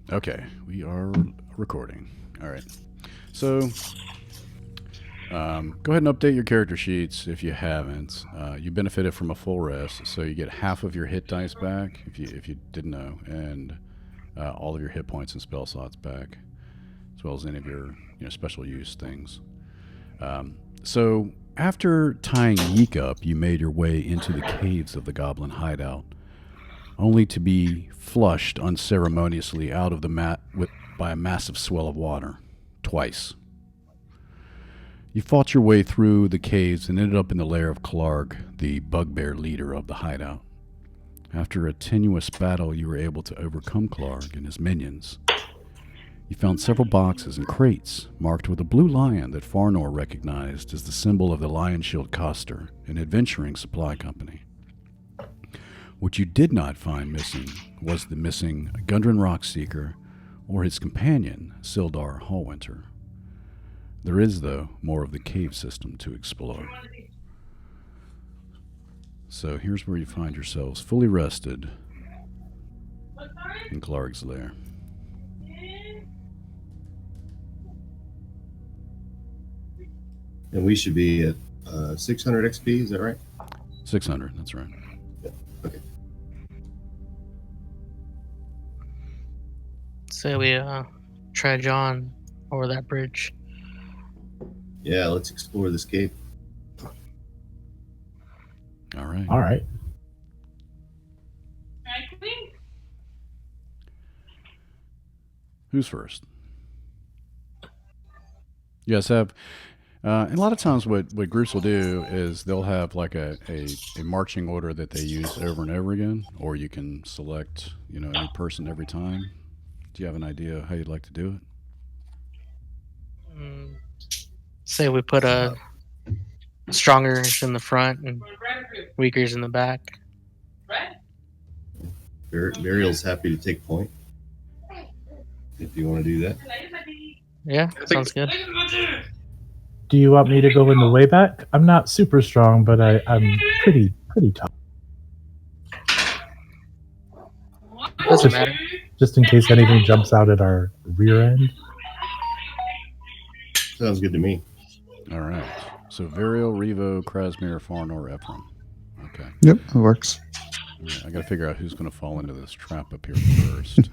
Okay, we are recording. All right. So, go ahead and update your character sheets if you haven't. You benefited from a full rest, so you get half of your hit dice back if you didn't know, and all of your hit points and spell slots back, as well as any of your special use things. So after tying Yeek up, you made your way into the caves of the goblin hideout, only to be flushed unceremoniously out of the by a massive swell of water, twice. You fought your way through the caves and ended up in the lair of Clarke, the bugbear leader of the hideout. After a tenuous battle, you were able to overcome Clarke and his minions. You found several boxes and crates marked with a blue lion that Farnor recognized as the symbol of the Lion Shield Coster, an adventuring supply company. What you did not find missing was the missing Gundren Rockseeker or his companion, Sildar Hallwinter. There is, though, more of the cave system to explore. So here's where you find yourselves fully rested in Clarke's lair. And we should be at 600 XP, is that right? 600, that's right. Yeah. Okay. So we trudge on over that bridge. Yeah, let's explore this cave. All right. All right. Who's first? You guys have, and a lot of times what groups will do is they'll have like a marching order that they use over and over again, or you can select, any person every time. Do you have an idea how you'd like to do it? Say we put a strongers in the front and weakers in the back. Burial's happy to take point. If you want to do that. Yeah, sounds good. Do you want me to go in the way back? I'm not super strong, but I'm pretty tough. Doesn't matter. Just in case anything jumps out at our rear end. Sounds good to me. All right. So Varial, Revo, Krasmir, Farnor, Ephraim. Okay. Yep, it works. I got to figure out who's going to fall into this trap up here first.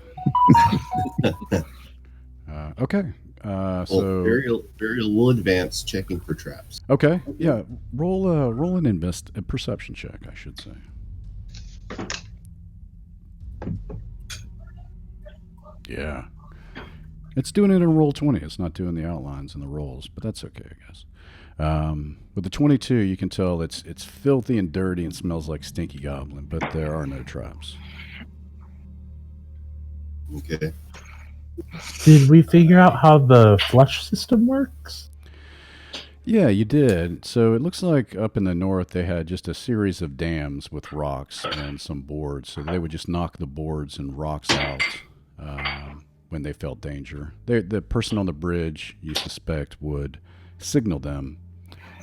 Okay. So Burial will advance, checking for traps. Okay. Yeah. Roll a perception check, I should say. Yeah. It's doing it in roll 20. It's not doing the outlines and the rolls, but that's okay, I guess. With the 22, you can tell it's filthy and dirty and smells like stinky goblin, but there are no traps. Okay. Did we figure out how the flush system works? Yeah, you did. So it looks like up in the north they had just a series of dams with rocks and some boards. So they would just knock the boards and rocks out when they felt danger. The person on the bridge, you suspect, would signal them,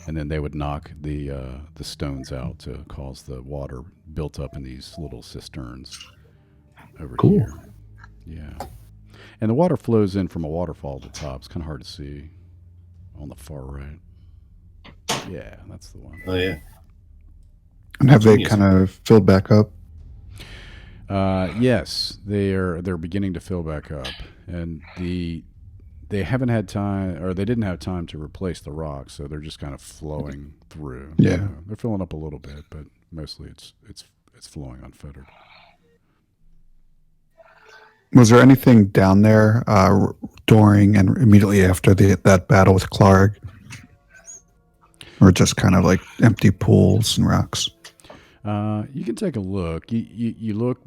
and then they would knock the stones out to cause the water built up in these little cisterns over here. Yeah. And the water flows in from a waterfall at the top. It's kind of hard to see on the far right. Yeah, that's the one. Oh, yeah. And have they kind of filled back up? Yes, they're beginning to fill back up, and they haven't had time, or they didn't have time to replace the rocks, so they're just kind of flowing through. Yeah, they're filling up a little bit, but mostly it's flowing unfettered. Was there anything down there during and immediately after that battle with Clarke? Or just kind of like empty pools and rocks? You can take a look. You look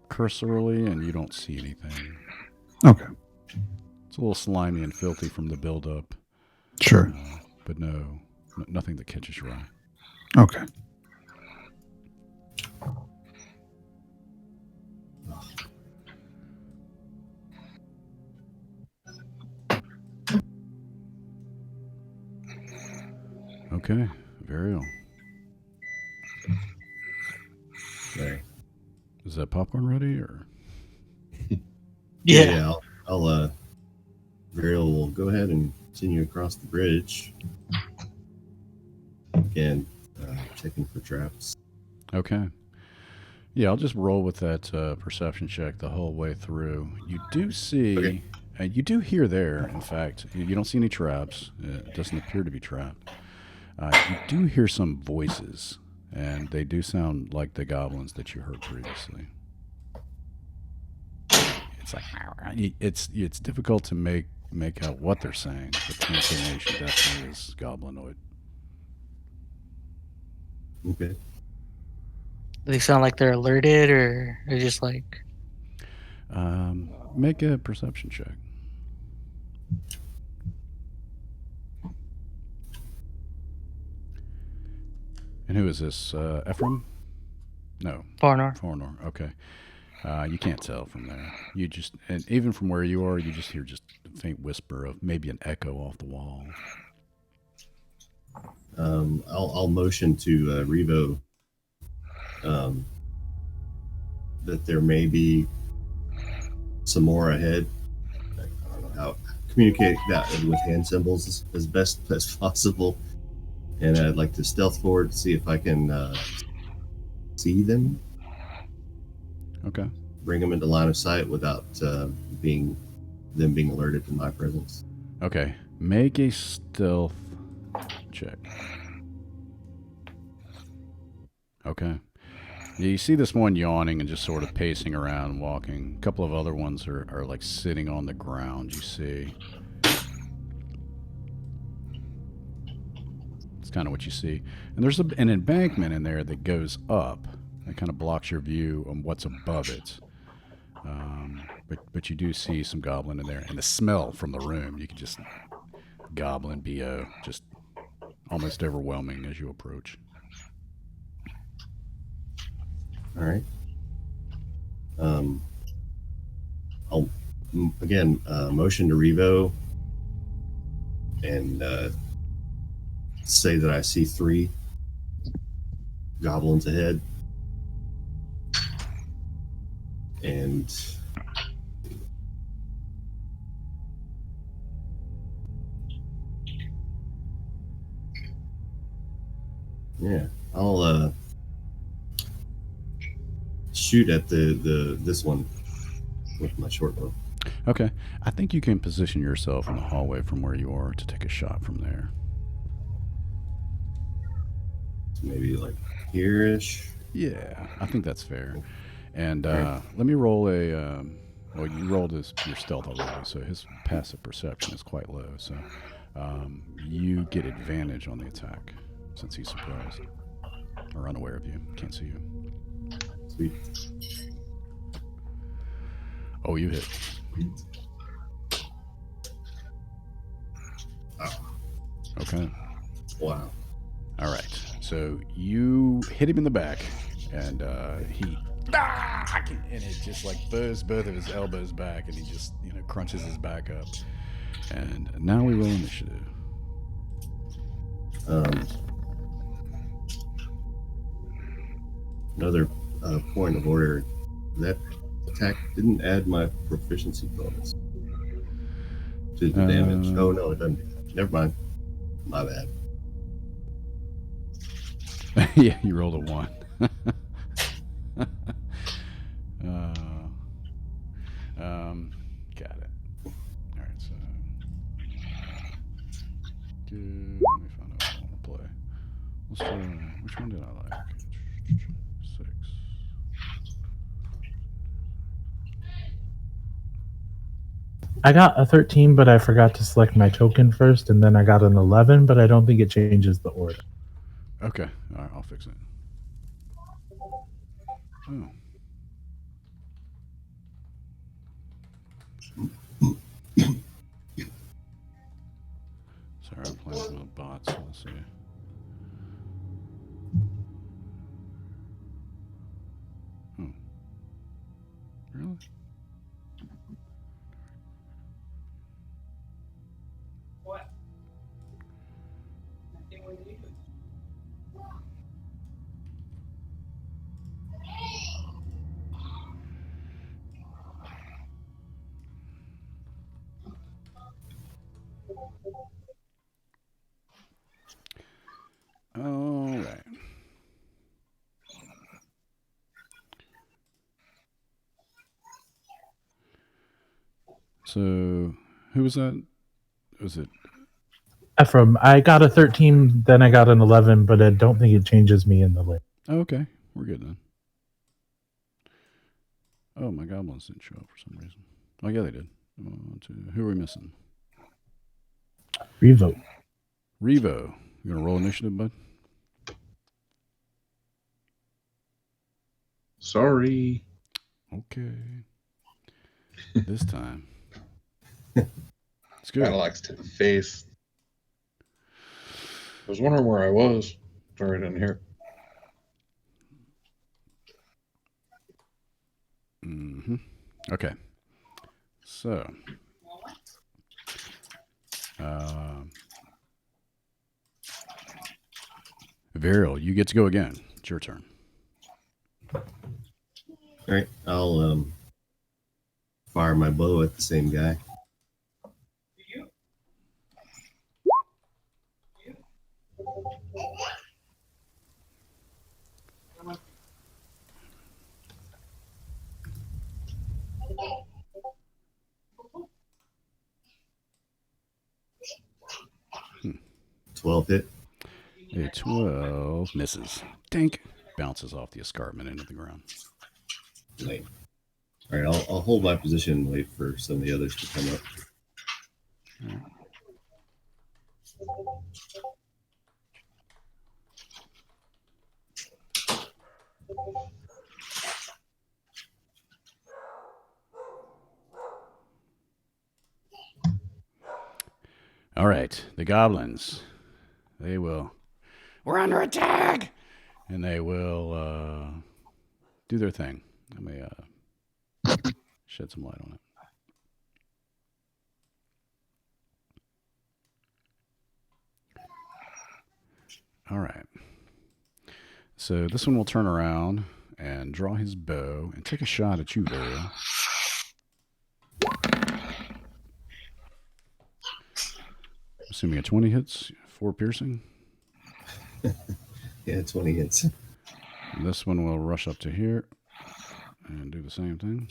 cursorily and you don't see anything. Okay. It's a little slimy and filthy from the buildup. Sure. But nothing that catches your eye. Okay. Okay, Varial. Okay. Is that popcorn ready, or? Yeah. I'll Varial will go ahead and continue across the bridge. Again, checking for traps. Okay. Yeah, I'll just roll with that perception check the whole way through. You do see, Okay. and you do hear there, in fact, you don't see any traps. It doesn't appear to be trapped. You do hear some voices, and they do sound like the goblins that you heard previously. It's like it's difficult to make out what they're saying, but the intonation definitely is goblinoid. Okay. Do they sound like they're alerted, or they're just like? Make a perception check. And who is this? Ephraim? No, Farnor. Fornor. Okay. You can't tell from there. You just, and even from where you are, you just hear just a faint whisper of maybe an echo off the wall. I'll motion to Revo that there may be some more ahead. I don't know how communicate that with hand symbols as best as possible, and I'd like to stealth forward to see if I can see them, Okay. bring them into line of sight without being alerted to my presence. Okay. Make a stealth check. Okay. Yeah, you see this one yawning and just sort of pacing around, walking. A couple of other ones are like sitting on the ground, you see. It's kind of what you see. And there's an embankment in there that goes up. That kind of blocks your view on what's above it. But you do see some goblin in there. And the smell from the room, you can just... Goblin BO, just almost overwhelming as you approach. All right. I'll again motion to Revo and say that I see 3 goblins ahead, and yeah, I'll shoot at this one with my short bow. Okay. I think you can position yourself in the hallway from where you are to take a shot from there. So maybe like here-ish. Yeah, I think that's fair. And let me roll a... well, you rolled your stealth already, so his passive perception is quite low. So you get advantage on the attack since he's surprised or unaware of you. Can't see you. Sweet. Oh, you hit. Oh, Okay. wow. All right. So you hit him in the back, and he... and it just like bows both of his elbows back, and he just, crunches his back up. And now we roll initiative. Another point of order. That attack didn't add my proficiency bonus to the damage. Oh, no, it doesn't. Never mind. My bad. Yeah, you rolled a 1. Got it. All right, so let me find out what I want to play. Let's do, which one did I like? 6. I got a 13, but I forgot to select my token first, and then I got an 11, but I don't think it changes the order. Okay, all right, I'll fix it. Oh. Sorry, I'm playing with my bots. Let's see. Oh. Really? All right. So, who was that? Was it? Ephraim, I got a 13, then I got an 11, but I don't think it changes me in the list. Oh, okay, we're good then. Oh, my goblins didn't show up for some reason. Oh, yeah, they did. Who are we missing? Revote. Revo. You gonna roll initiative, bud? Sorry. Okay. This time. It's good. Battle to the face. I was wondering where I was. Sorry, I didn't hear. Mm-hmm. Okay. So, Viral, you get to go again. It's your turn. All right, I'll fire my bow at the same guy. Hmm. 12 hit. A 12 misses. Dink. Bounces off the escarpment into the ground. Lame. All right, I'll hold my position and wait for some of the others to come up. All right. All right, the goblins. They will. We're under attack, and they will do their thing. Let me shed some light on it. All right. So this one will turn around and draw his bow and take a shot at you, Varial. Assuming a 20 hits, 4 piercing. Yeah, 20 hits. And this one will rush up to here and do the same thing.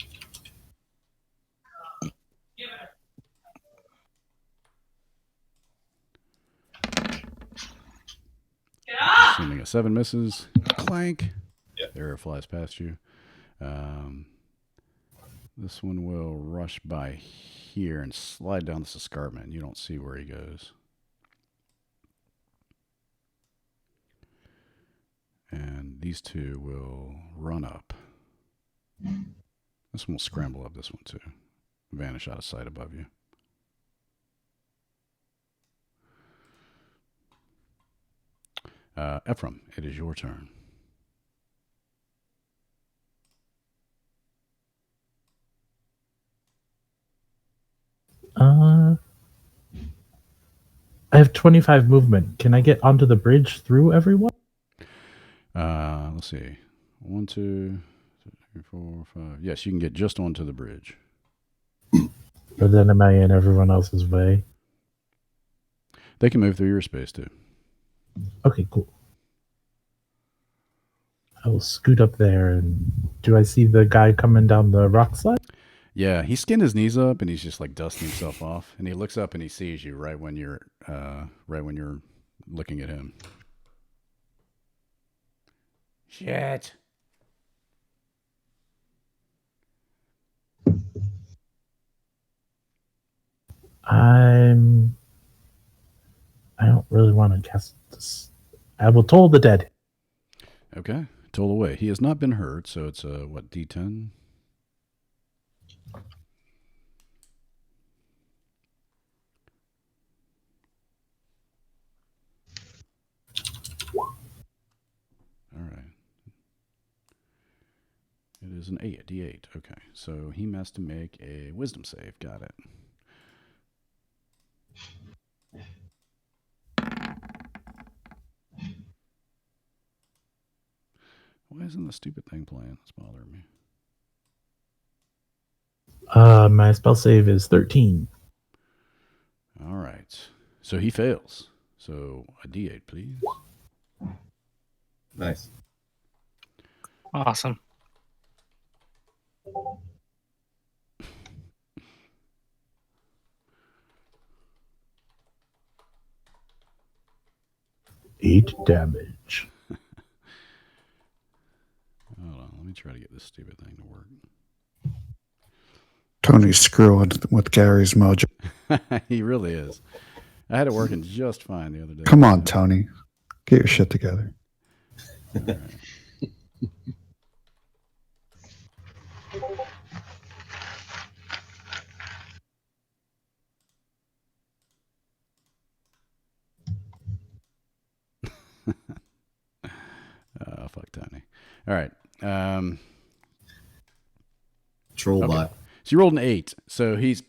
Assuming a 7 misses. Clank. Yep. Arrow flies past you. This one will rush by here and slide down this escarpment. You don't see where he goes. And these two will run up. This one will scramble up this one too. Vanish out of sight above you. Ephraim, it is your turn. I have 25 movement. Can I get onto the bridge through everyone? Let's see. 1, 2, 3, 4, 5. Yes, you can get just onto the bridge. Or then am I in everyone else's way? They can move through your space too. Okay, cool. I will scoot up there, and do I see the guy coming down the rock slide? Yeah, he skinned his knees up and he's just like dusting himself off. And he looks up and he sees you right when you're looking at him. Shit. I don't really want to cast this. I will toll the dead. Okay, toll away. He has not been hurt, so it's what, D10? All right. It is an 8, a D8. Okay, so he has to make a wisdom save. Got it. Why isn't the stupid thing playing? It's bothering me. My spell save is 13. All right. So he fails. So a D8, please. Nice. Awesome. Eight damage. Hold on, let me try to get this stupid thing to work. Tony's screwing with Gary's mojo. He really is. I had it working just fine the other day. Come on, Tony. Get your shit together. All right. Fuck Tony. All right. Trollbot. So you rolled an 8. So he's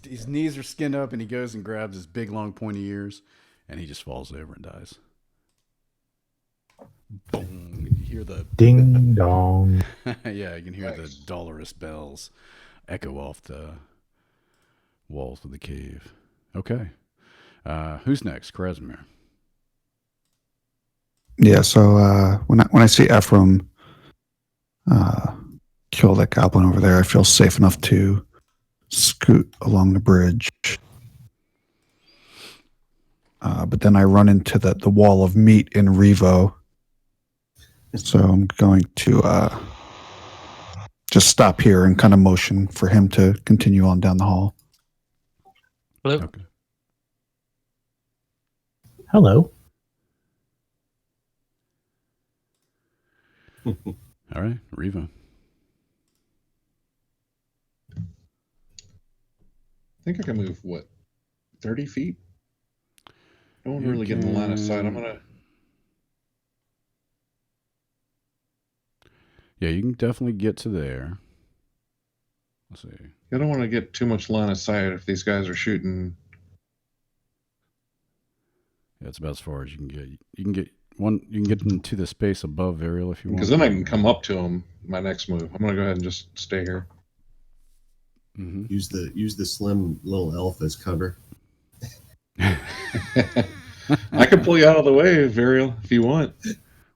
his knees are skinned up, and he goes and grabs his big, long, pointy ears, and he just falls over and dies. Boom! You hear the Ding dong. yeah, you can hear the dolorous bells echo off the walls of the cave. Okay. Who's next? Krasimir. Yeah, so when I see Ephraim kill that goblin over there, I feel safe enough to scoot along the bridge. But then I run into the wall of meat in Revo. So I'm going to just stop here and kind of motion for him to continue on down the hall. Hello. Okay. Hello. All right, Revo. I think I can move, what, 30 feet? No one You really getting the line of sight. I'm can- going to... Yeah, you can definitely get to there. Let's see. I don't want to get too much line of sight if these guys are shooting. Yeah, it's about as far as you can get. You can get one. You can get into the space above Ariel if you want. Because then I can come up to them my next move. I'm going to go ahead and just stay here. Mm-hmm. Use the slim little elf as cover. I can pull you out of the way, Varial, if you want.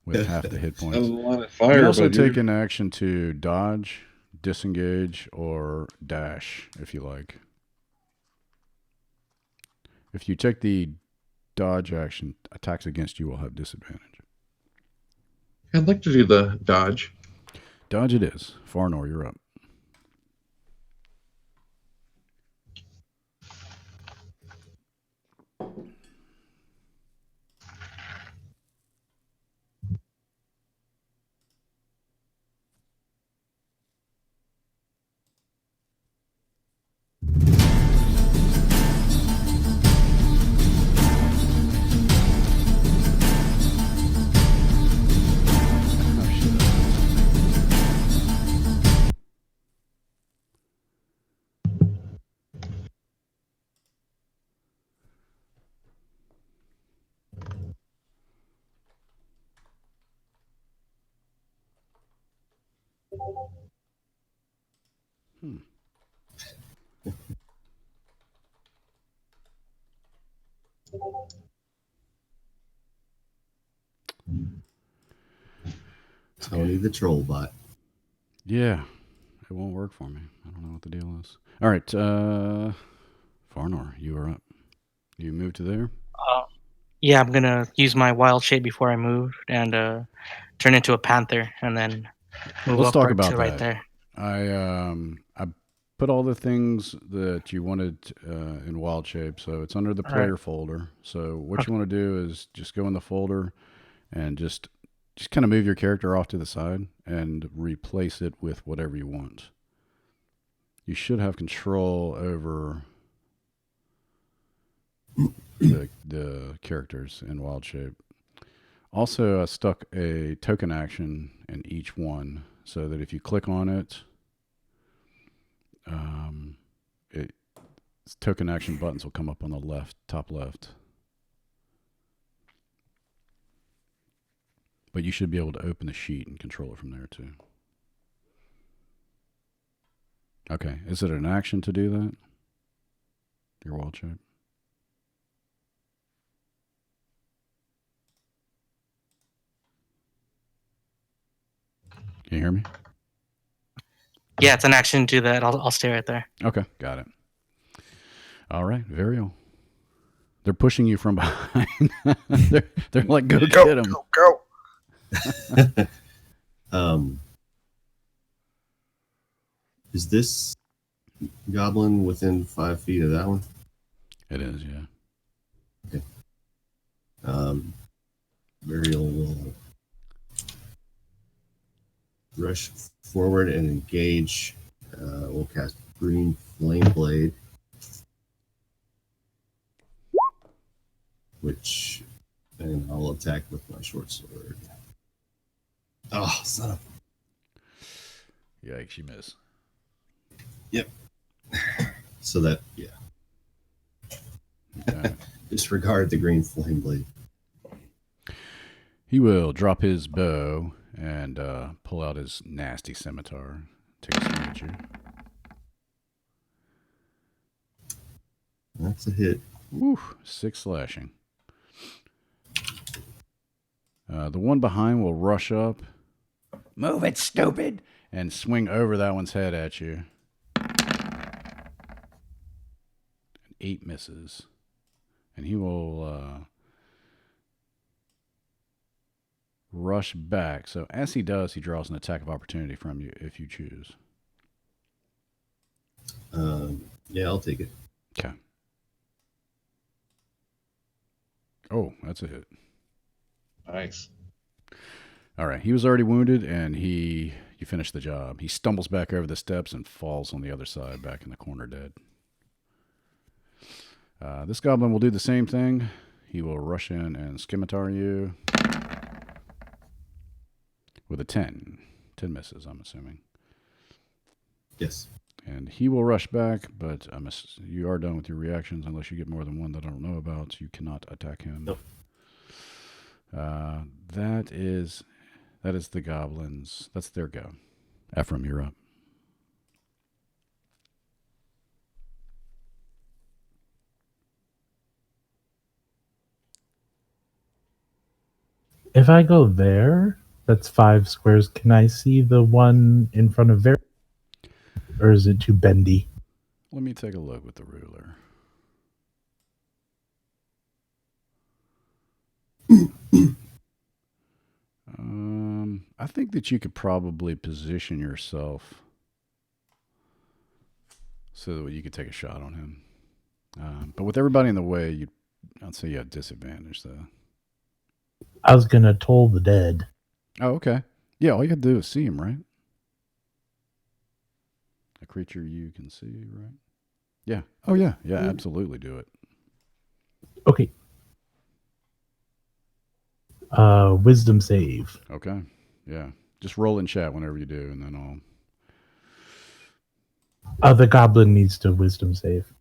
With half the hit Out of points. the line of You fire. can also but you're- take an action to dodge, disengage, or dash if you like. If you take the dodge action, attacks against you will have disadvantage. I'd like to do the dodge. Dodge it is. Farnor, you're up. Oh, shit. Tony the Trollbot. Yeah, it won't work for me. I don't know what the deal is. All right, Farnor, you are up. You move to there. Yeah, I'm gonna use my wild shape before I move and turn into a panther, and then move Let's up talk right about to right that. there. I put all the things that you wanted in wild shape, so it's under the All player right. folder. So what you want to do is just go in the folder and just kind of move your character off to the side and replace it with whatever you want. You should have control over the characters in wild shape. Also, I stuck a token action in each one so that if you click on it, token action buttons will come up on the top left. But you should be able to open the sheet and control it from there too. Okay, is it an action to do that? Your wild shape? Can you hear me? Yeah, it's an action to do that. I'll stay right there. Okay, got it. All right, Varial. They're pushing you from behind. they're like, go get him. Go. Is this goblin within 5 feet of that one? It is, yeah. Muriel will rush forward and engage. We'll cast Green Flame Blade, and I'll attack with my short sword. Oh, son of... Yikes, you miss. Yep. So that, yeah. Okay. Disregard the Green Flame Blade. He will drop his bow and pull out his nasty scimitar. Take a swing at you. That's a hit. Woo, 6 slashing. The one behind will rush up. Move it, stupid! And swing over that one's head at you. 8 misses. And he will rush back. So as he does, he draws an attack of opportunity from you if you choose. Yeah, I'll take it. Okay. Oh, that's a hit. Nice. All right. He was already wounded, and you finish the job. He stumbles back over the steps and falls on the other side, back in the corner dead. This goblin will do the same thing. He will rush in and scimitar you with a 10. 10 misses, I'm assuming. Yes. And he will rush back, but you are done with your reactions unless you get more than one that I don't know about, so you cannot attack him. Nope. That is the goblins. That's their go. Ephraim, you're up. If I go there, that's 5 squares. Can I see the one in front of there? Or is it too bendy? Let me take a look with the ruler. I think that you could probably position yourself so that you could take a shot on him. But with everybody in the way, I'd say you have disadvantage, though. I was going to toll the dead. Oh, okay. Yeah, all you have to do is see him, right? A creature you can see, right? Yeah. Oh, yeah. Yeah, absolutely do it. Okay. Wisdom save. Okay. Yeah. Just roll in chat whenever you do, and then I'll... The goblin needs to wisdom save.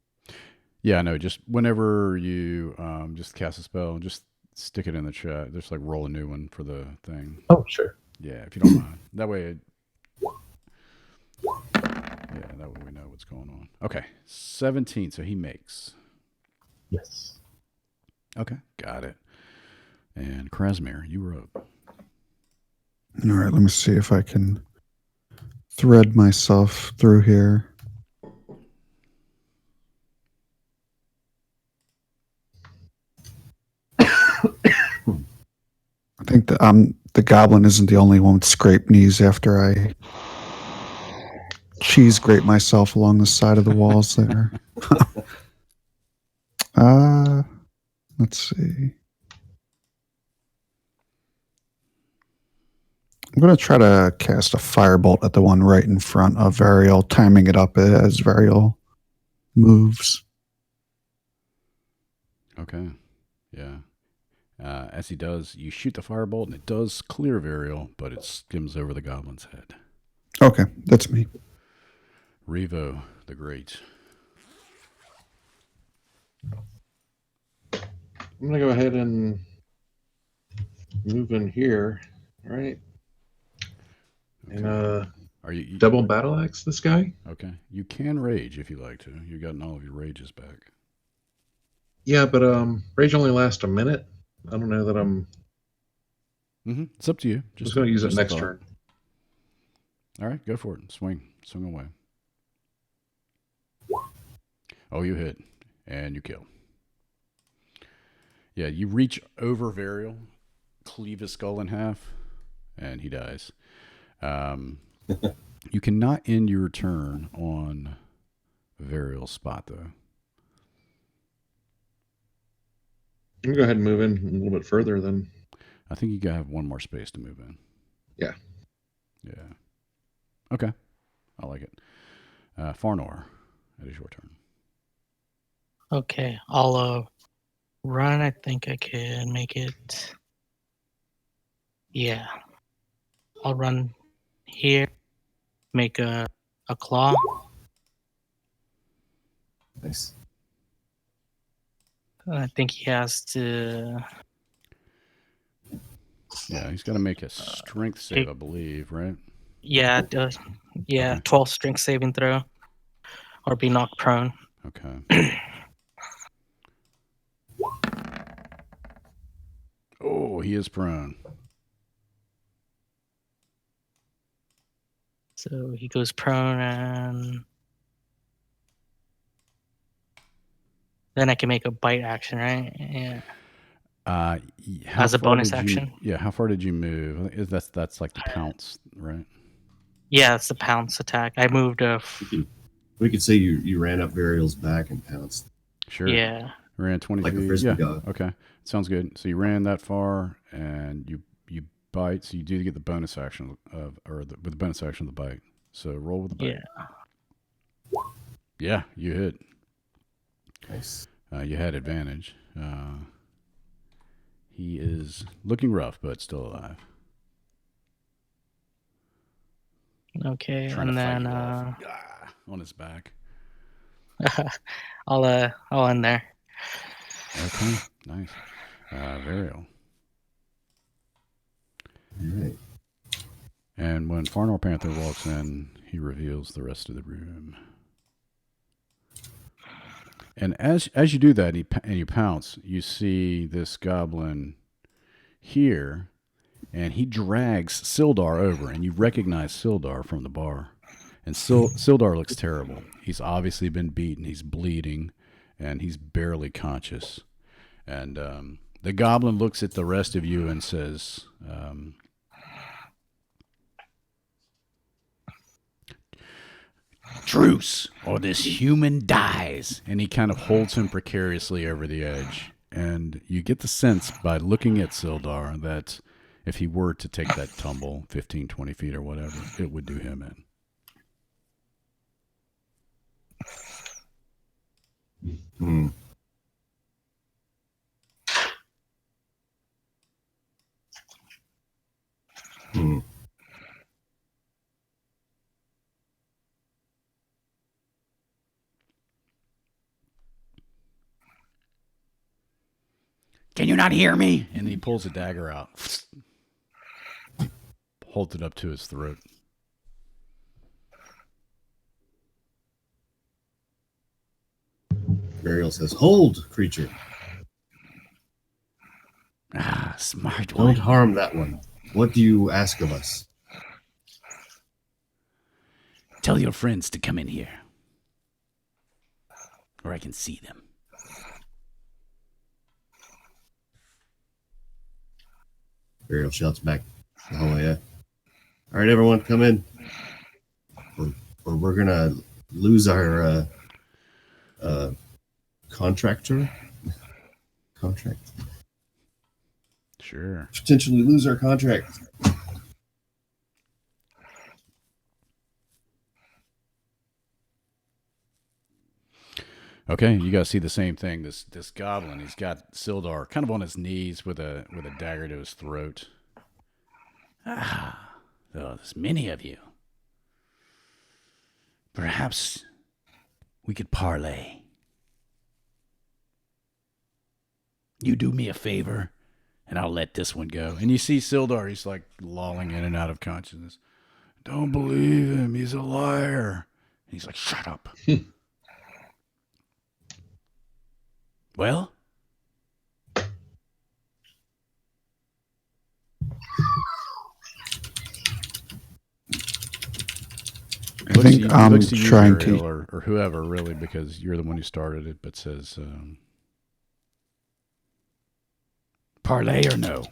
Yeah, I know. Just whenever you just cast a spell, just stick it in the chat. Just like roll a new one for the thing. Oh, sure. Yeah, if you don't mind. That way, that way we know what's going on. Okay, 17. So he makes. Yes. Okay, got it. And Krasmir, you were up. All right, let me see if I can thread myself through here. I think that the goblin isn't the only one with scraped knees after I cheese grate myself along the side of the walls there. Let's see. I'm going to try to cast a firebolt at the one right in front of Varial, timing it up as Varial moves. Okay, yeah. As he does, you shoot the firebolt, and it does clear Varial, but it skims over the goblin's head. Okay, that's me. Revo the Great. I'm going to go ahead and move in here, all right? Okay. And Are you double battle axe this guy? Okay. You can rage if you like to. You've gotten all of your rages back. Yeah, but rage only lasts a minute. I don't know that I'm It's up to you. just going to use it just a next thought. turn. All right, go for it. Swing away. Oh, you hit, and you kill. Yeah, you reach over Varial, cleave his skull in half, and he dies. You cannot end your turn on Varial's spot, though. I'm gonna go ahead and move in a little bit further then. I think you gotta have one more space to move in. Yeah. Yeah. Okay. I like it. Farnor, it is your turn. Okay, I'll run. I think I can make it. Yeah, I'll run here. Make a claw. Nice. I think he has to. Yeah, he's got to make a strength save, I believe, right? Yeah, it does. Yeah, Okay. 12 strength saving throw, or be knocked prone. Okay. Oh, he is prone. So he goes prone, and then I can make a bite action, right? Yeah. How As a far bonus did action. how far did you move? That's like the pounce, right? Yeah, it's the pounce attack. I moved. We could say you ran up Varial's back and pounced. Sure. Yeah. Ran 20 Like a feet. frisbee Yeah. dog. Okay. Sounds good. So you ran that far, and you bite. So you do get the bonus action with the bonus action of the bite. So roll with the bite. Yeah. Yeah, you hit. Nice. You had advantage. He is looking rough, but still alive. Okay, Trying and to fight then you off. On his back. I'll end there. Okay, nice. Varial. All right. And when Farnor Panther walks in, he reveals the rest of the room. And as you do that, and you pounce, you see this goblin here, and he drags Sildar over, and you recognize Sildar from the bar. And Sildar looks terrible. He's obviously been beaten. He's bleeding, and he's barely conscious. And the goblin looks at the rest of you and says, "Truce, or this human dies." And he kind of holds him precariously over the edge. And you get the sense by looking at Sildar that if he were to take that tumble 15, 20 feet or whatever, it would do him in. Hmm. Hmm. "Can you not hear me?" And he pulls a dagger out, holds it up to his throat. Varial says, "Hold, creature. Smart Don't one. harm that one. What do you ask of us?" Tell your friends to come in here, or I can see them. Varial shouts back the hallway. All right, everyone, come in. Or we're gonna lose our contract. Sure. Potentially lose our contract. Okay, you guys see the same thing. This goblin, he's got Sildar kind of on his knees with a dagger to his throat. There's many of you. Perhaps we could parley. You do me a favor, and I'll let this one go. And you see Sildar, he's like lolling in and out of consciousness. Don't believe him, he's a liar. And he's like, shut up. Well? think he I'm looks to you, trying Ariel, to. or whoever, really, because you're the one who started it, but says, parlay or no?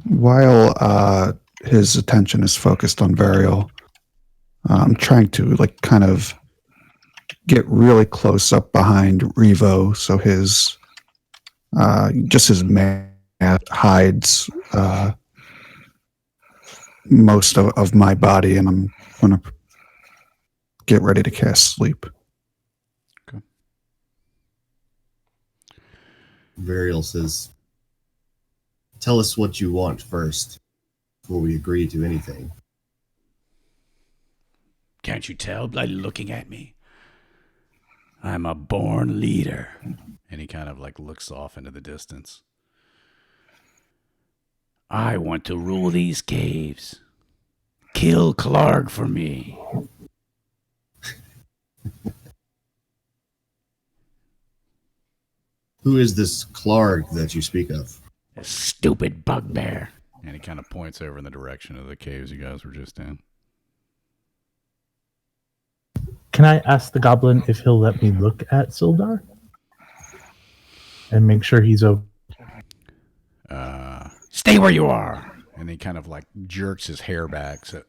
While his attention is focused on Varial, I'm trying to like kind of get really close up behind Revo, so his just his mask hides most of my body, and I'm gonna get ready to cast sleep. Varial says, "Tell us what you want first before we agree to anything." Can't you tell by looking at me? I'm a born leader. And he kind of like looks off into the distance. I want to rule these caves. Kill Clarke for me. Who is this Clarke that you speak of? A stupid bugbear. And he kind of points over in the direction of the caves you guys were just in. Can I ask the goblin if he'll let me look at Sildar? And make sure he's okay? Stay where you are. And he kind of like jerks his hair back. So,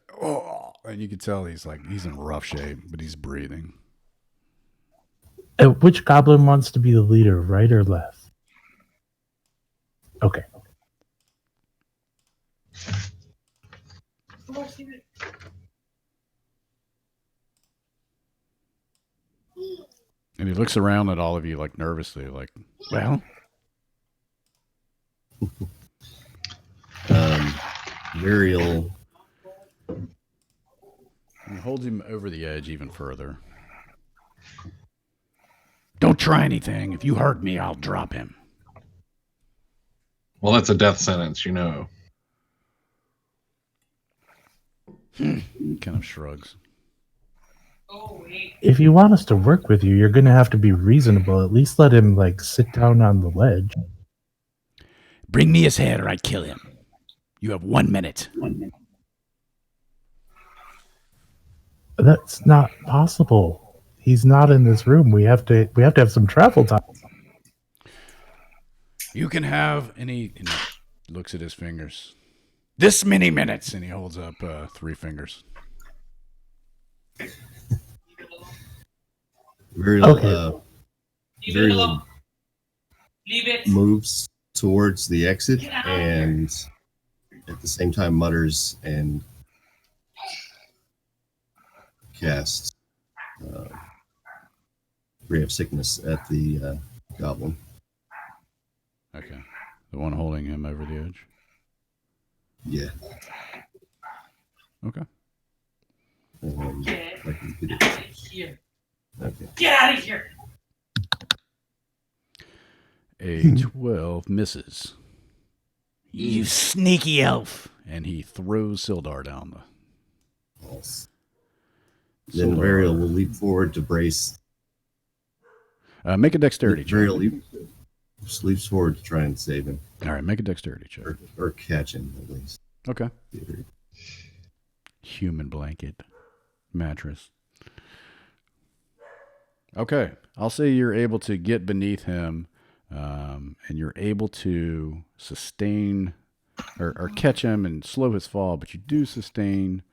and you can tell he's in rough shape, but he's breathing. Which goblin wants to be the leader, right or left? Okay. And he looks around at all of you like nervously, like, well, Varial he holds him over the edge even further. Don't try anything. If you hurt me, I'll drop him. Well, that's a death sentence, you know. Kind of shrugs. If you want us to work with you, you're going to have to be reasonable. At least let him like sit down on the ledge. Bring me his head or I kill him. You have 1 minute. That's not possible. He's not in this room. We have to have some travel time. You can have, and he looks at his fingers. This many minutes, and he holds up 3 fingers. Varial moves towards the exit and at the same time mutters and casts Ray of Sickness at the goblin. Okay. The one holding him over the edge. Yeah. Okay. Get out of here. Okay. Get out of here. A 12 misses. You sneaky elf. And he throws Sildar down the... False. Then Varial will leap forward to brace. Make a dexterity check. Varial leaps forward to try and save him. All right, make a dexterity check. Or catch him, at least. Okay. Human blanket. Mattress. Okay. I'll say you're able to get beneath him, and you're able to sustain or catch him and slow his fall, but you do sustain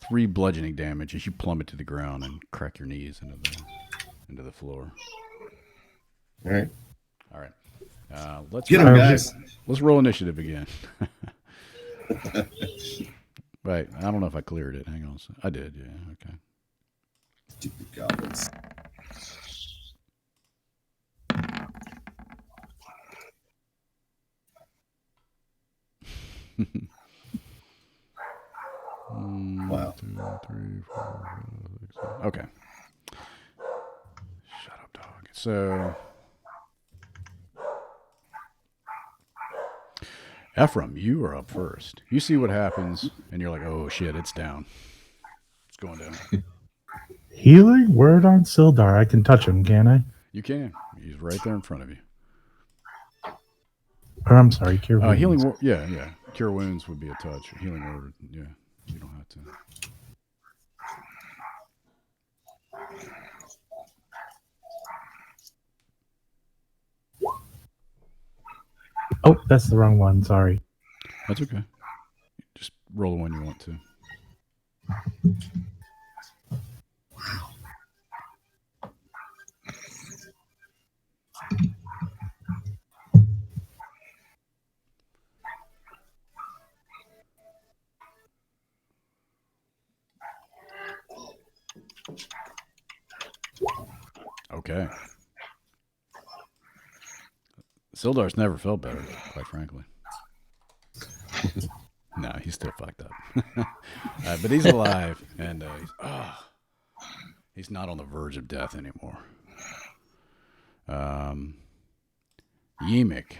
3 bludgeoning damage as you plummet to the ground and crack your knees into the floor. All right. All right. Let's get him, guys. Let's roll initiative again. Right. I don't know if I cleared it. Hang on. I did. Yeah. Okay. Stupid goblins. Wow. 2, 3, 4, 5, 6, 7. Okay. Shut up, dog. So, Ephraim, you are up first. You see what happens, and you're like, oh, shit, it's down. It's going down. Healing word on Sildar. I can touch him, can I? You can. He's right there in front of you. Or I'm sorry, cure wounds. Healing. Yeah. Cure wounds would be a touch. Healing word. Yeah, you don't have to. Oh, that's the wrong one. Sorry. That's okay. Just roll the one you want to. Okay. Sildar's never felt better, quite frankly. No, he's still fucked up. But he's alive, and he's not on the verge of death anymore. Yemik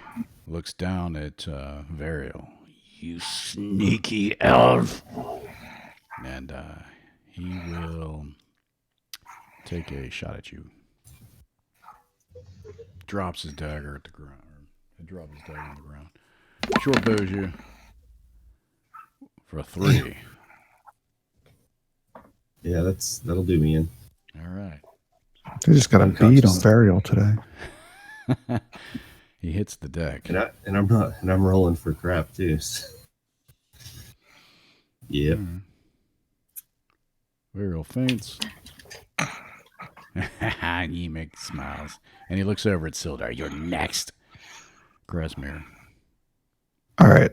looks down at Varial. You sneaky elf! And he will take a shot at you. Drops his dagger at the ground. He drops his dagger on the ground. Short bows you for a 3. Yeah, that'll do me in. All right. They just got a bead on burial today. He hits the deck. And I'm rolling for crap too. Yep. Right. Varial faints. Yemik smiles. And he looks over at Sildar. You're next. Grasmere. All right.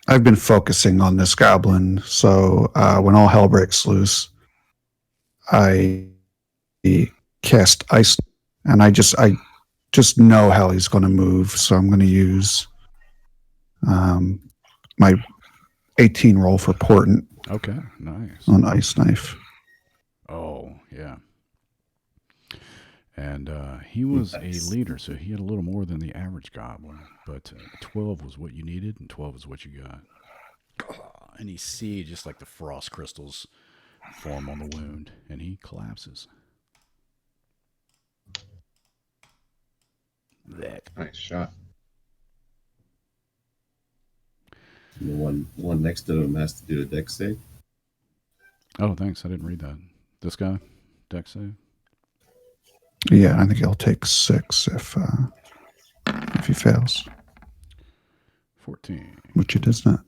I've been focusing on this goblin, so when all hell breaks loose, I cast ice, and I just know how he's going to move, so I'm going to use my 18 roll for portent. Okay, nice. On ice knife. Oh, yeah. And he was a leader, so he had a little more than the average goblin. But 12 was what you needed, and 12 is what you got. And you see just like the frost crystals form on the wound, and he collapses. That. Nice shot. And the one next to him has to do a dex save. Oh, thanks. I didn't read that. This guy, dex save. Yeah, I think he'll take 6 if he fails. 14. Which he does not.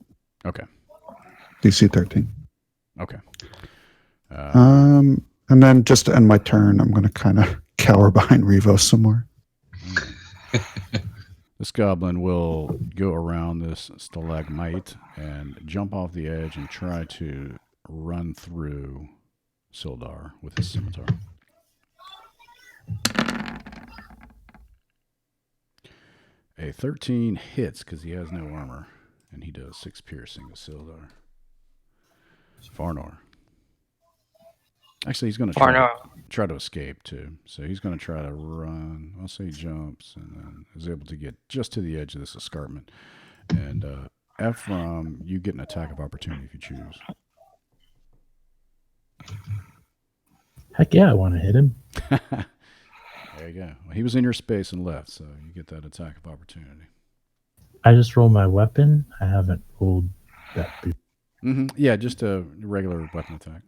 Okay. DC 13. Okay. And then just to end my turn, I'm going to kind of cower behind Revo some more. This goblin will go around this stalagmite and jump off the edge and try to run through Sildar with his scimitar. A 13 hits because he has no armor, and he does 6 piercing to Sildar. Farnor. Actually, he's going to try to escape, too. So he's going to try to run. I'll say he jumps and then is able to get just to the edge of this escarpment. And Ephraim, you get an attack of opportunity if you choose. Heck yeah, I want to hit him. There you go. Well, he was in your space and left, so you get that attack of opportunity. I just rolled my weapon. I haven't rolled that before. Mm-hmm. Yeah, just a regular weapon attack.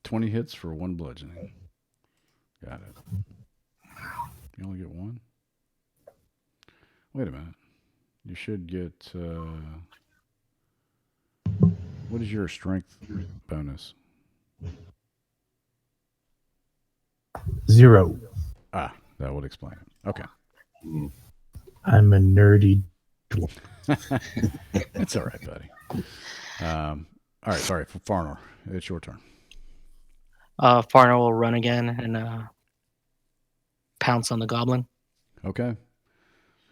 20 hits for 1 bludgeoning. Got it. You only get 1? Wait a minute. You should get... what is your strength bonus? 0. Ah, that would explain it. Okay. I'm a nerdy dwarf. It's all right, buddy. All right, sorry. For Farnor, it's your turn. Farno will run again and pounce on the goblin. Okay.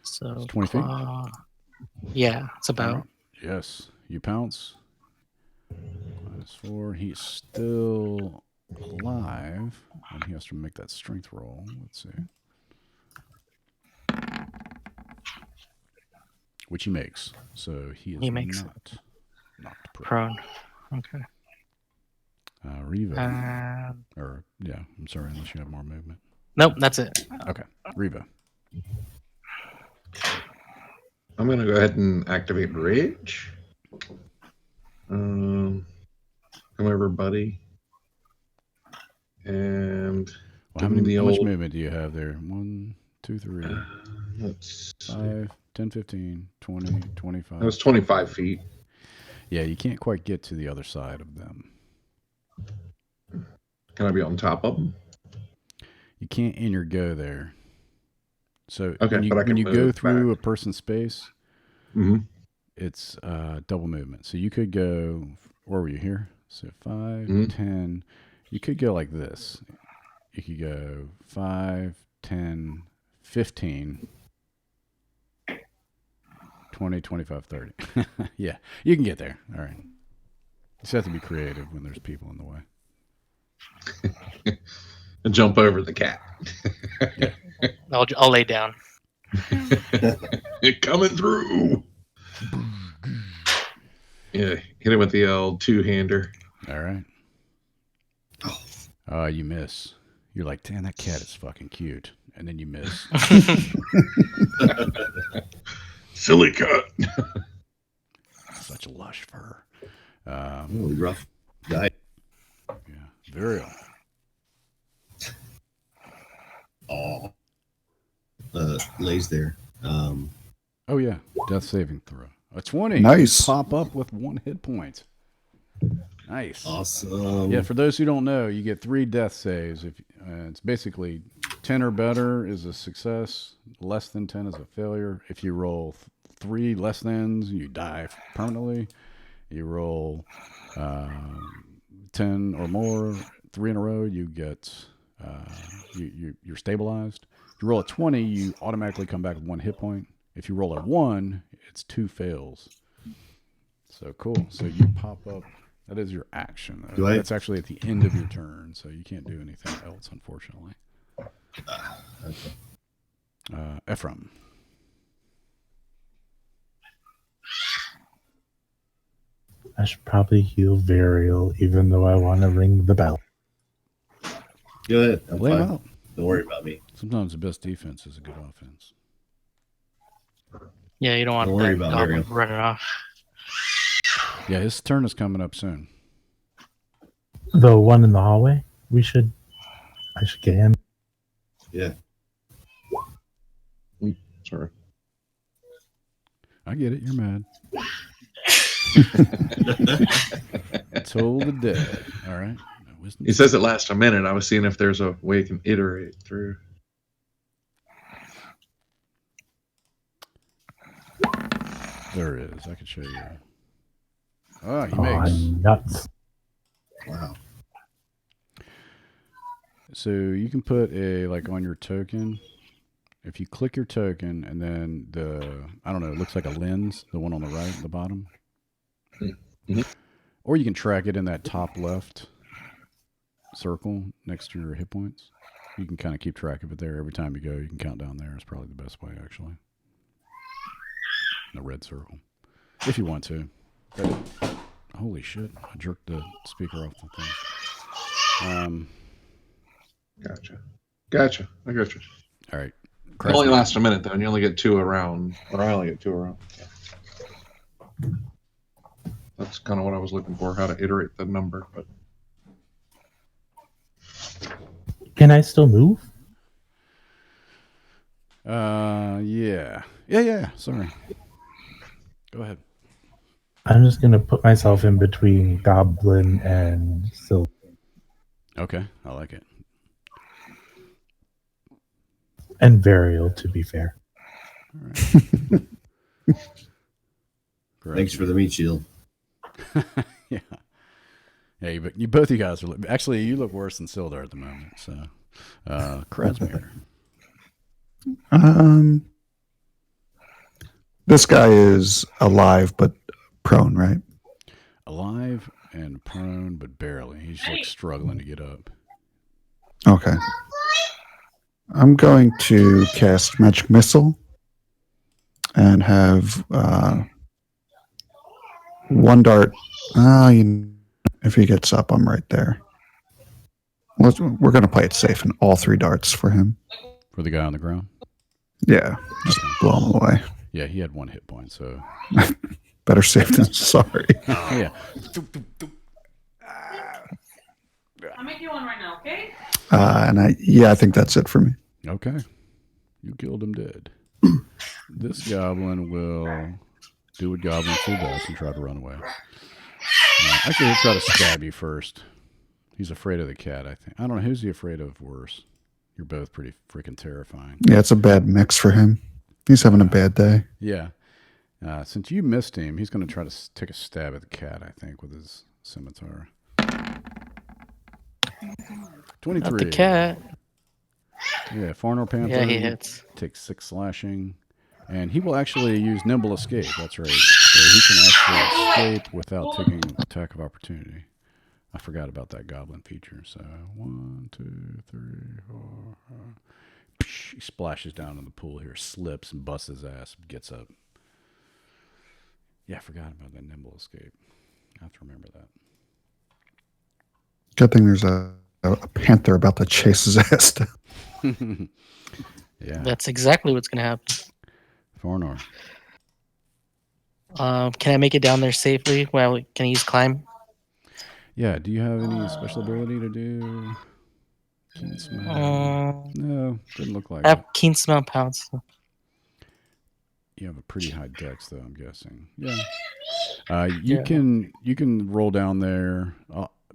So It's 20 feet? Yeah, it's about. Right. Yes. You pounce. -4. He's still alive, and he has to make that strength roll. Let's see. Which he makes. So he is not knocked prone. Okay. Riva. Or, yeah, I'm sorry, unless you have more movement. Nope, that's it. Okay. Riva. I'm going to go ahead and activate Rage. Come over, buddy. And Well, give him the how much old. movement do you have there? 1, 2, 3, Let's see. 5, 10, 15, 20, 25. That was 25 feet. Yeah, you can't quite get to the other side of them. Can I be on top of them? You can't in your go there. So Okay, when you, but I can when you go move through back. a person's space, Mm-hmm. it's double movement. So you could go, where were you here? So 5, Mhm. 10. You could go like this. You could go 5, 10, 15, 20, 25, 30. Yeah, you can get there. All right. You just have to be creative when there's people in the way. And jump over the cat. Yeah. I'll lay down. Coming through. Yeah, hit him with the old two-hander. All right. You miss. You're like, damn, that cat is fucking cute. And then you miss. Silly cut. Such lush fur. Really rough guy. Yeah. Varial. Oh, lays there. Oh, yeah. Death saving throw. A 20. Nice. Pop up with 1 hit point. Nice. Awesome. Yeah, for those who don't know, you get 3 death saves. If it's basically 10 or better is a success, less than 10 is a failure. If you roll 3 less thans, you die permanently. You roll 10 or more, 3 in a row, you get you're stabilized. If you roll a 20, you automatically come back with 1 hit point. If you roll a 1, it's 2 fails. So cool. So you pop up. That is your action. That's actually at the end of your turn, so you can't do anything else, unfortunately. Okay. Ephraim. I should probably heal Varial, even though I want to ring the bell. Go ahead. I'm Lay him fine. out. Don't worry about me. Sometimes the best defense is a good offense. Yeah, you don't want Don't worry that about goblin Varial. running off. Yeah, his turn is coming up soon. The one in the hallway? I should get him. Yeah. Sorry. I get it. You're mad. Toll the dead. All right. He says it lasts a minute. I was seeing if there's a way you can iterate through. There is. I could show you. Ah, he Oh, makes. nuts. Wow. So you can put on your token. If you click your token and then it looks like a lens, the one on the right, the bottom. Mhm. Or you can track it in that top left circle next to your hit points. You can kind of keep track of it there. Every time you go, you can count down there. It's probably the best way, actually. The red circle. If you want to. Holy shit. I jerked the speaker off the thing. Gotcha. I got you. All right. It only lasts a minute, though, and you only get 2 around. Or I only get 2 around. That's kind of what I was looking for, how to iterate the number. But Can I still move? Yeah. Yeah. Sorry. Go ahead. I'm just going to put myself in between Goblin and Silver. Okay. I like it. And Varial, to be fair. All right. Great. Thanks for the meat shield. Yeah. Yeah, but you both you guys are actually you look worse than Sildar at the moment. So, Krasmir. This guy is alive but prone, right? Alive and prone, but barely. He's like struggling to get up. Okay. I'm going to cast Magic Missile and have 1 dart. If he gets up, I'm right there. We're going to play it safe and all 3 darts for him. For the guy on the ground. Yeah, just blow him away. Yeah, he had 1 hit point, so Better safe than sorry. yeah. I'll make you one right now, okay? I think that's it for me. Okay. You killed him dead. This goblin will do what goblins do best and try to run away. Actually, he'll try to stab you first. He's afraid of the cat, I think. I don't know. Who's he afraid of worse? You're both pretty freaking terrifying. Yeah, it's a bad mix for him. He's having a bad day. Yeah. Since you missed him, he's going to try to take a stab at the cat, I think, with his scimitar. 23. Not the cat. Yeah, Farnor Panther. Yeah, he hits. Takes 6 slashing. And he will actually use Nimble Escape. That's right. So he can actually escape without taking attack of opportunity. I forgot about that goblin feature. So 1, 2, 3, 4, 5. He splashes down in the pool here, slips and busts his ass, gets up. Yeah, I forgot about that Nimble Escape. I have to remember that. Good thing there's a panther about to chase his ass down. Yeah. That's exactly what's gonna happen. Farnor. Can I make it down there safely? Well, can I use climb? Yeah, do you have any special ability to do? Keen smell? No, didn't look like I it. have keen smell pounce. You have a pretty high dex, though. I'm guessing. Yeah. Yeah. You can roll down there.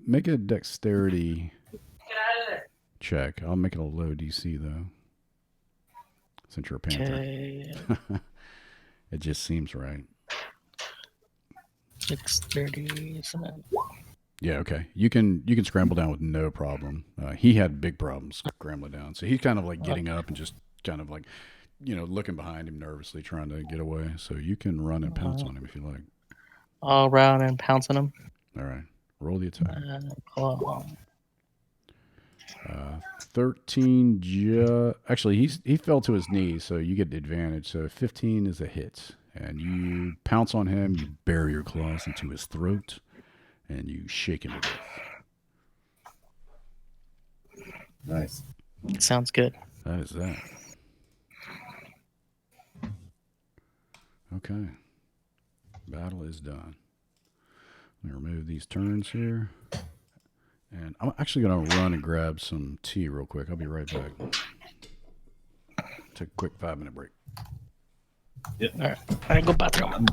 Make a dexterity Get out of there. check. I'll make it a low DC though, since you're a panther. Okay. It just seems right. 6:30. Yeah. Okay. You can scramble down with no problem. He had big problems scrambling down, so he's kind of like getting up and just kind of like, looking behind him nervously, trying to get away. So you can run and pounce on him if you like. All around and pounce on him. All right. Roll the attack. Claw. 13. Actually, he fell to his knees, so you get the advantage. So 15 is a hit, and you pounce on him. You bury your claws into his throat, and you shake him to death. Nice. Sounds good. That is that. Okay. Battle is done. Let me remove these turns here. And I'm actually going to run and grab some tea real quick. I'll be right back. Take a quick 5-minute break. Yep. All right. I go bathroom.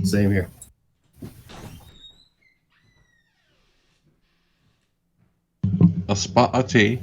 Same here. A spot of tea.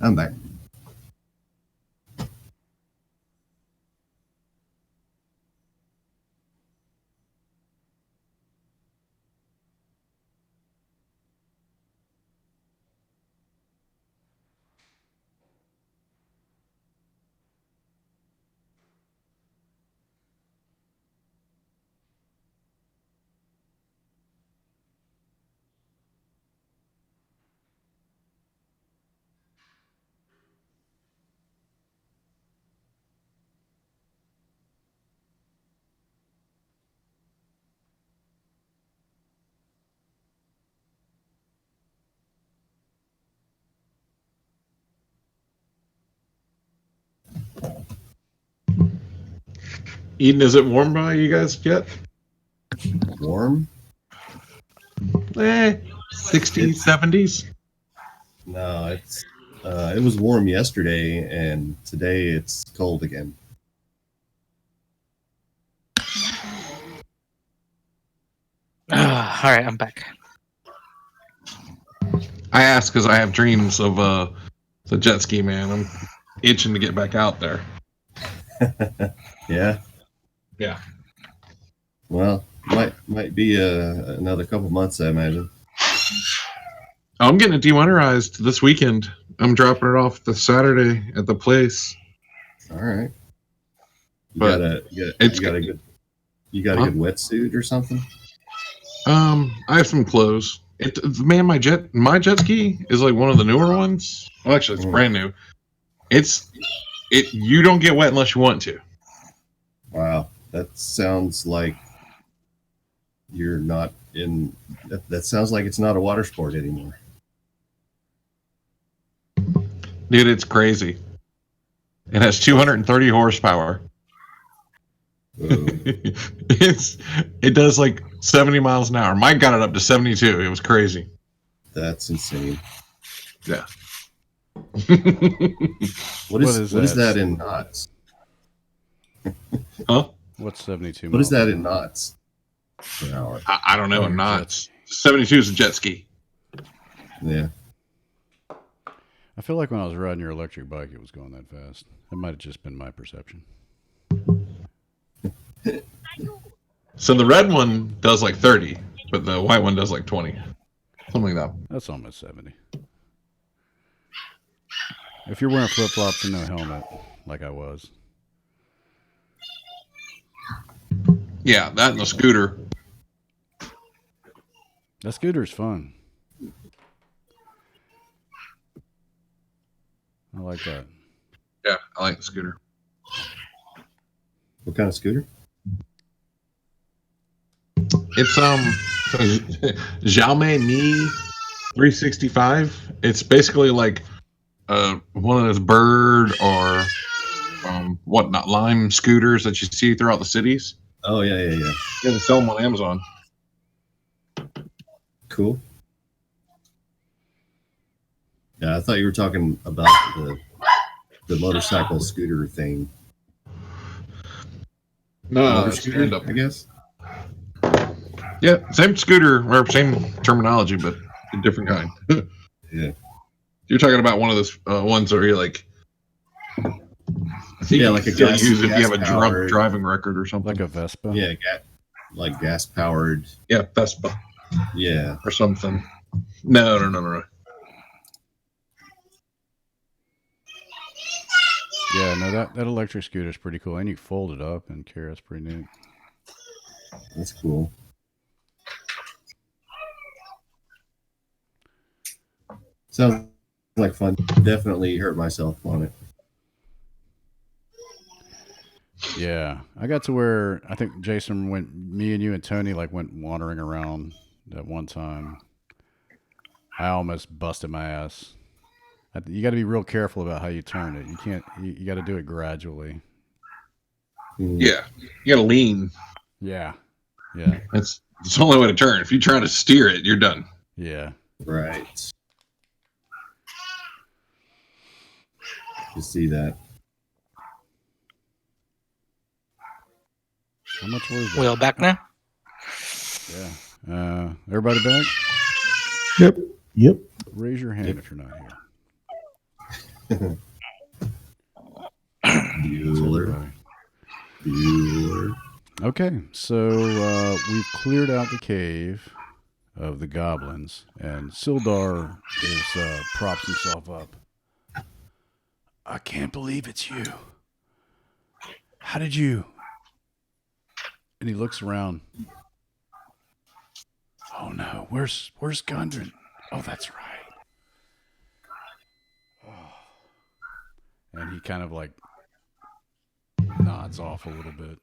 I'm back. Eden, is it warm by you guys yet? Warm? 60s, 70s? No, it was warm yesterday, and today it's cold again. All right, I'm back. I asked because I have dreams of the jet ski, man. I'm itching to get back out there. Yeah. Yeah. Well, might be another couple months, I imagine. I'm getting it dewinterized this weekend. I'm dropping it off the Saturday at the place. All right. You But got a good wetsuit or something? I have some clothes. Man, my jet ski is like one of the newer ones. Well, actually, it's brand new. You don't get wet unless you want to. Wow, that sounds like you're not in. That sounds like it's not a water sport anymore. Dude, it's crazy. It has 230 horsepower. It does like 70 miles an hour. Mike got it up to 72. It was crazy. That's insane. Yeah. What is that in knots? Huh? What's 72? What is that in knots per hour? I don't know in knots. 72 is a jet ski. Yeah. I feel like when I was riding your electric bike, it was going that fast. It might have just been my perception. So the red one does like 30, but the white one does like 20. Something like that. That's almost 70. If you're wearing flip-flops and no helmet, like I was. Yeah, that and the scooter. That scooter's fun. I like that. Yeah, I like the scooter. What kind of scooter? It's Xiaomi Mi 365. It's basically like one of those bird or whatnot lime scooters that you see throughout the cities. Oh yeah. Yeah, they sell them on Amazon. Cool. Yeah, I thought you were talking about the motorcycle scooter thing. No, scooter, I guess. Yeah, same scooter or same terminology, but a different kind. Yeah. You're talking about one of those ones where you're like, I think like a use if you have a gas-powered driving record or something. Like a Vespa? Yeah, like gas powered. Yeah, Vespa. Yeah. Or something. No. Yeah, no, that electric scooter's pretty cool. And you fold it up and carry it's pretty neat. That's cool. Sounds like fun. Definitely hurt myself on it. Yeah, I got to where I think Jason me and you and Tony went wandering around at one time. I almost busted my ass. You got to be real careful about how you turn it. You can't. You got to do it gradually. Yeah, you got to lean. Yeah. It's the only way to turn. If you try to steer it, you're done. Yeah. Right. You see that? How much was that? We all back now? Yeah. Everybody back? Yep. Raise your hand if you're not here. Bueller. Okay, so we've cleared out the cave of the goblins, and Sildar props himself up. I can't believe it's you. How did you? And he looks around. Oh no, where's Gundren? Oh, that's right. Oh. And he kind of nods off a little bit.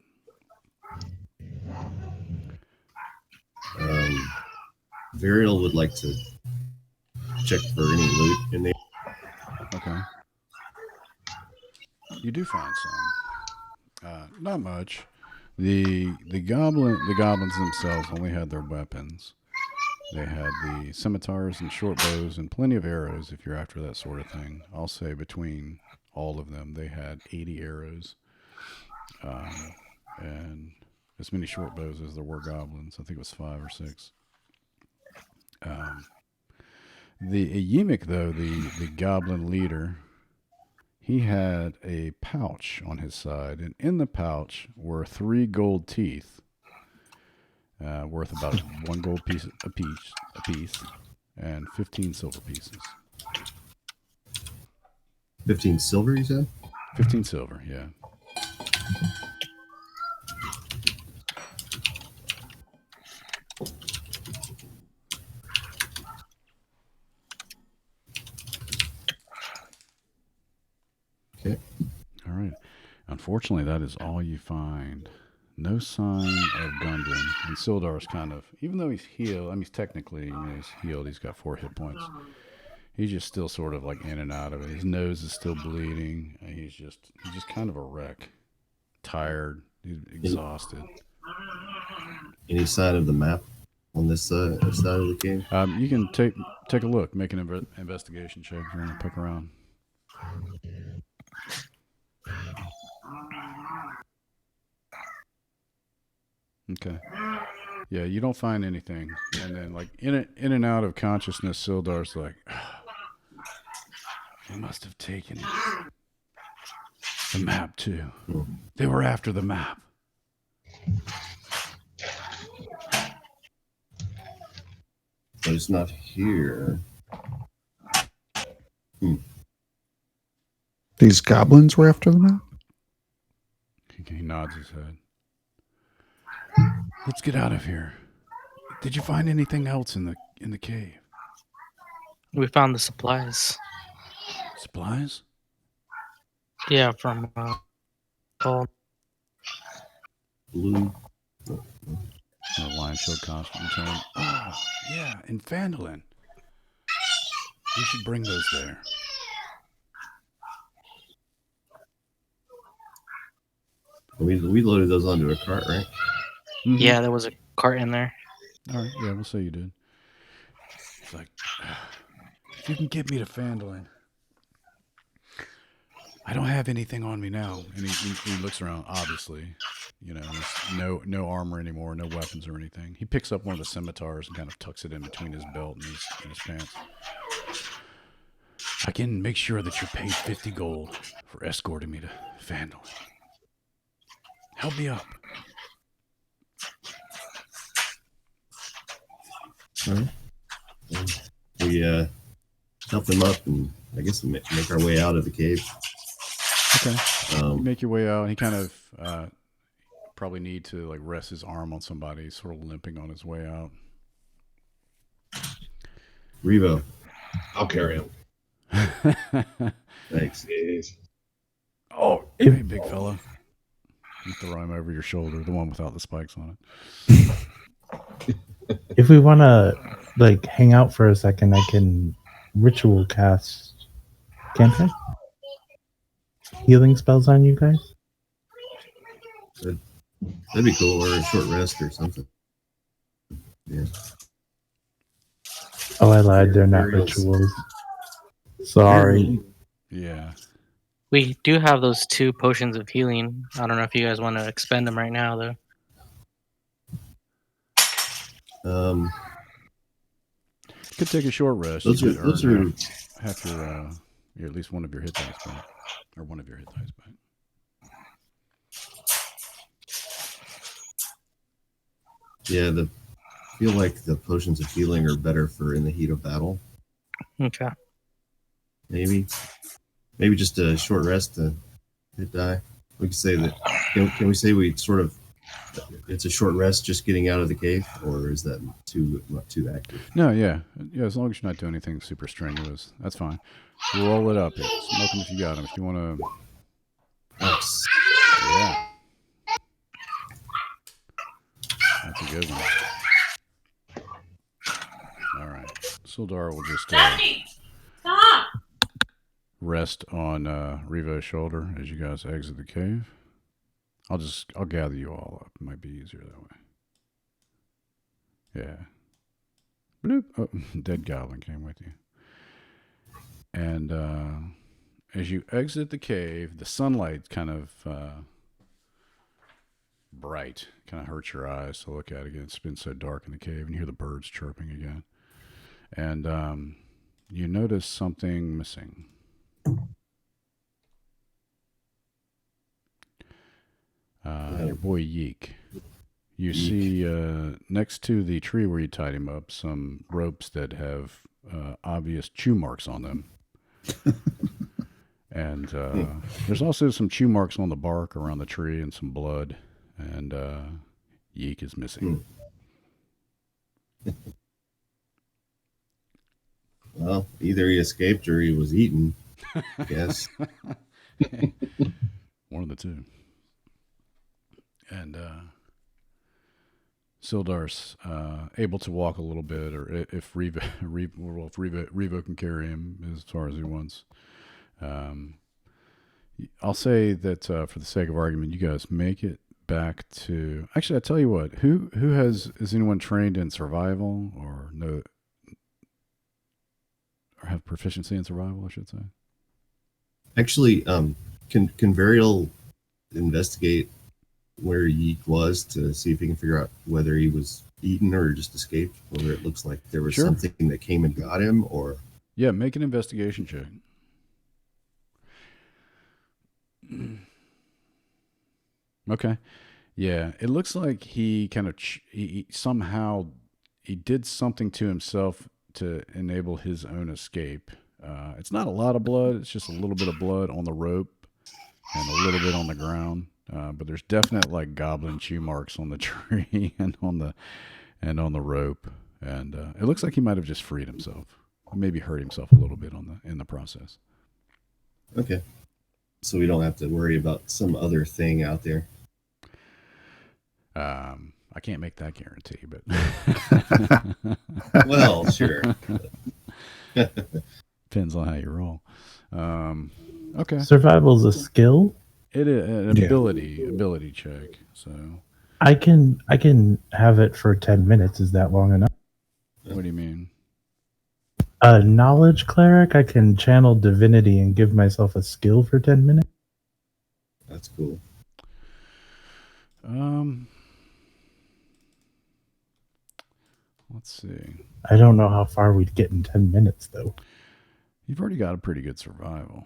Varial would like to check for any loot in there. Okay. You do find some. Not much. The goblins themselves only had their weapons. They had the scimitars and short bows and plenty of arrows if you're after that sort of thing. I'll say between all of them, they had 80 arrows. And as many short bows as there were goblins. I think it was 5 or 6. The Yimik, though, the goblin leader, he had a pouch on his side, and in the pouch were 3 gold teeth, worth about 1 gold piece apiece, and 15 silver pieces. 15 silver, you said? 15 silver, yeah. Okay. All right. Unfortunately, that is all you find. No sign of Gundren. And Sildar's kind of, even though he's healed, I mean, he's technically, he's healed. He's got 4 hit points. He's just still sort of like in and out of it. His nose is still bleeding. He's just kind of a wreck. Tired. He's exhausted. Any sign of the map on this side of the cave? You can take a look. Make an investigation check if you want to poke around. Okay. Yeah, you don't find anything. And then, like, in and out of consciousness, Sildar's like, they must have taken it. The map, too. They were after the map. But it's not here. These goblins were after the map? He nods his head. Let's get out of here. Did you find anything else in the cave? We found the supplies. Supplies? Yeah, from gold. Blue. The lion showed costume turn. Oh, yeah, in Phandalin. We should bring those there. We loaded those onto a cart, right? Mm-hmm. Yeah, there was a cart in there. All right, yeah, we'll say you did. It's like, if you can get me to Phandalin. I don't have anything on me now. And he looks around, obviously. No armor anymore, no weapons or anything. He picks up one of the scimitars and kind of tucks it in between his belt and his pants. I can make sure that you're paid 50 gold for escorting me to Phandalin. Help me up. All right. We help them up and I guess make our way out of the cave. Okay. Make your way out. He kind of probably need to like rest his arm on somebody. He's sort of limping on his way out. Revo. I'll carry him. Thanks. Oh, hey, big fella. You throw him over your shoulder, the one without the spikes on it. If we want to like hang out for a second, I can ritual cast. Can't I? Healing spells on you guys? That'd be cool, or a short rest or something. Yeah. Oh, I lied. They're not Burials. rituals. Sorry. Yeah. We do have those 2 potions of healing. I don't know if you guys want to expend them right now, though. Could take a short rest. Those You are could those earn are half your at least one of your hit dice back, or one of your hit dice back. yeah. I feel like the potions of healing are better for in the heat of battle. Okay. Maybe just a short rest to hit die. We could say that. Can we say we sort of? It's a short rest, just getting out of the cave, or is that not too active? No, yeah. As long as you're not doing anything super strenuous, that's fine. Roll it up. Smoke them if you got them. If you want to, Nice. yeah, that's a good one. All right, Sildar will just Daphne, stop! rest on Revo's shoulder as you guys exit the cave. I'll gather you all up. It might be easier that way. Yeah. Bloop. Oh, dead goblin came with you. And as you exit the cave, the sunlight kind of bright, kind of hurts your eyes to look at again. It's been so dark in the cave, and you hear the birds chirping again. And you notice something missing. Your boy Yeek. You see next to the tree where you tied him up some ropes that have obvious chew marks on them. And there's also some chew marks on the bark around the tree and some blood. And Yeek is missing. Well, either he escaped or he was eaten, I guess. One of the two. And Sildar's able to walk a little bit, or if Riva can carry him as far as he wants. I'll say that for the sake of argument, you guys make it back to. Actually, I tell you what. Who is anyone trained in survival or no? Or have proficiency in survival, I should say. Actually, can Varial investigate where Yeek was to see if he can figure out whether he was eaten or just escaped? Whether it looks like there was something that came and got him, or yeah, make an investigation check. Okay, yeah, it looks like he kind of somehow he did something to himself to enable his own escape. It's not a lot of blood; it's just a little bit of blood on the rope and a little bit on the ground. But there's definite like goblin chew marks on the tree and on the rope, and it looks like he might have just freed himself, maybe hurt himself a little bit in the process. Okay, so we don't have to worry about some other thing out there. I can't make that guarantee, but well, sure. Depends on how you roll. Okay, Survival's a skill. It is an ability check. So I can have it for 10 minutes. Is that long enough? What do you mean? A knowledge cleric. I can channel divinity and give myself a skill for 10 minutes. That's cool. Let's see. I don't know how far we'd get in 10 minutes, though. You've already got a pretty good survival.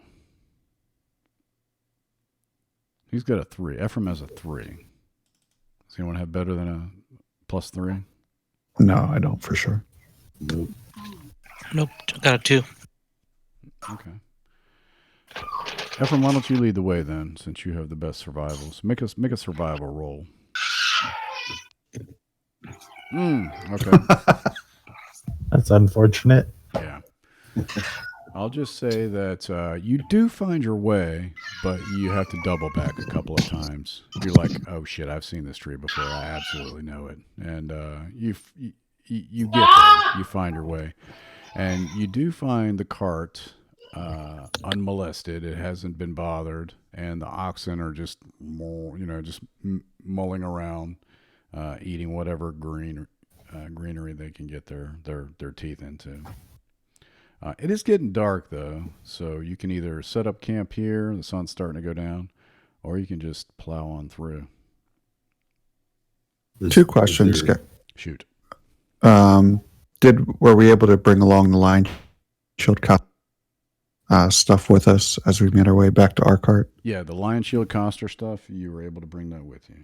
He's got a 3. Ephraim has a 3. Does anyone have better than a +3? No, I don't for sure. Nope. Got a 2. Okay. Ephraim, why don't you lead the way then, since you have the best survivals? Make a survival roll. Okay. That's unfortunate. Yeah. I'll just say that you do find your way, but you have to double back a couple of times. You're like, oh shit, I've seen this tree before. I absolutely know it. And you get there. You find your way. And you do find the cart unmolested. It hasn't been bothered. And the oxen are just mulling around, eating whatever greenery they can get their teeth into. It is getting dark, though, so you can either set up camp here, the sun's starting to go down, or you can just plow on through. 2 questions. Shoot. Were we able to bring along the line shield stuff with us as we made our way back to our cart? Yeah, the lion shield coster stuff, you were able to bring that with you.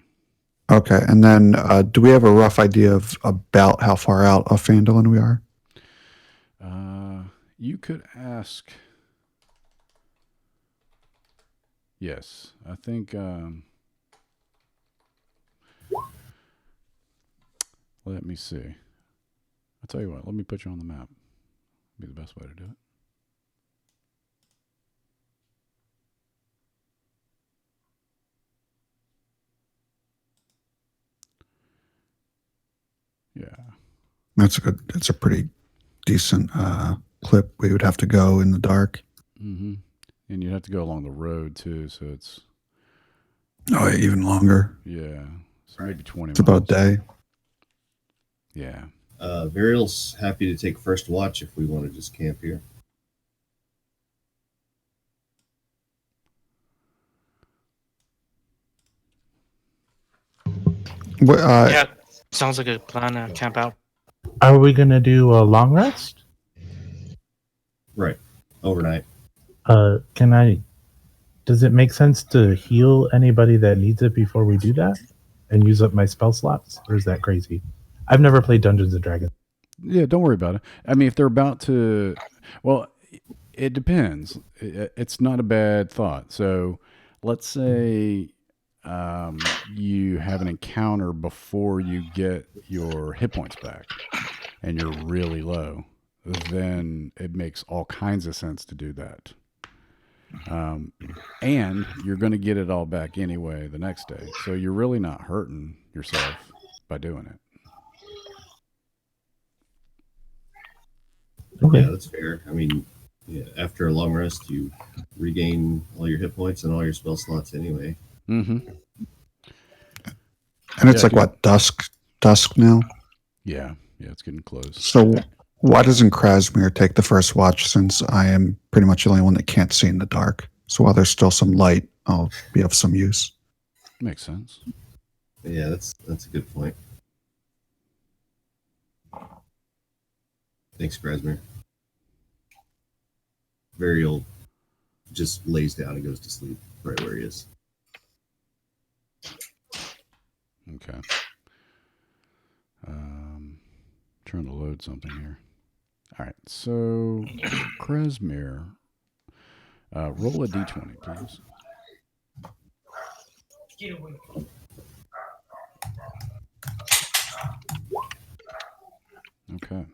Okay, and then do we have a rough idea of about how far out of Phandalin we are? You could ask. Yes, I think. Let me see. I'll tell you what. Let me put you on the map. Be the best way to do it. Yeah. That's a pretty decent clip. We would have to go in the dark. Mm-hmm. And you'd have to go along the road too, so it's even longer. Yeah. So maybe 20 It's about day. Yeah. Varial's happy to take first watch if we want to just camp here. Yeah, sounds like a plan to camp out. Are we going to do a long rest? Right. Overnight. Can I? Does it make sense to heal anybody that needs it before we do that, and use up my spell slots, or is that crazy? I've never played Dungeons and Dragons. Yeah, don't worry about it. I mean, if they're about to, well, it depends. It's not a bad thought. So, let's say you have an encounter before you get your hit points back, and you're really low. Then it makes all kinds of sense to do that. And you're going to get it all back anyway the next day. So you're really not hurting yourself by doing it. Okay. Yeah, that's fair. I mean, yeah, after a long rest, you regain all your hit points and all your spell slots anyway. Mm-hmm. And it's Yeah, like dude. what, dusk now? Yeah, it's getting close. So why doesn't Krasmir take the first watch, since I am pretty much the only one that can't see in the dark? So while there's still some light, I'll be of some use. Makes sense. Yeah, that's a good point. Thanks, Krasmir. Varial just lays down and goes to sleep right where he is. Okay. Trying to load something here. All right, so Krasmir, roll a d20, please. Get away. Okay.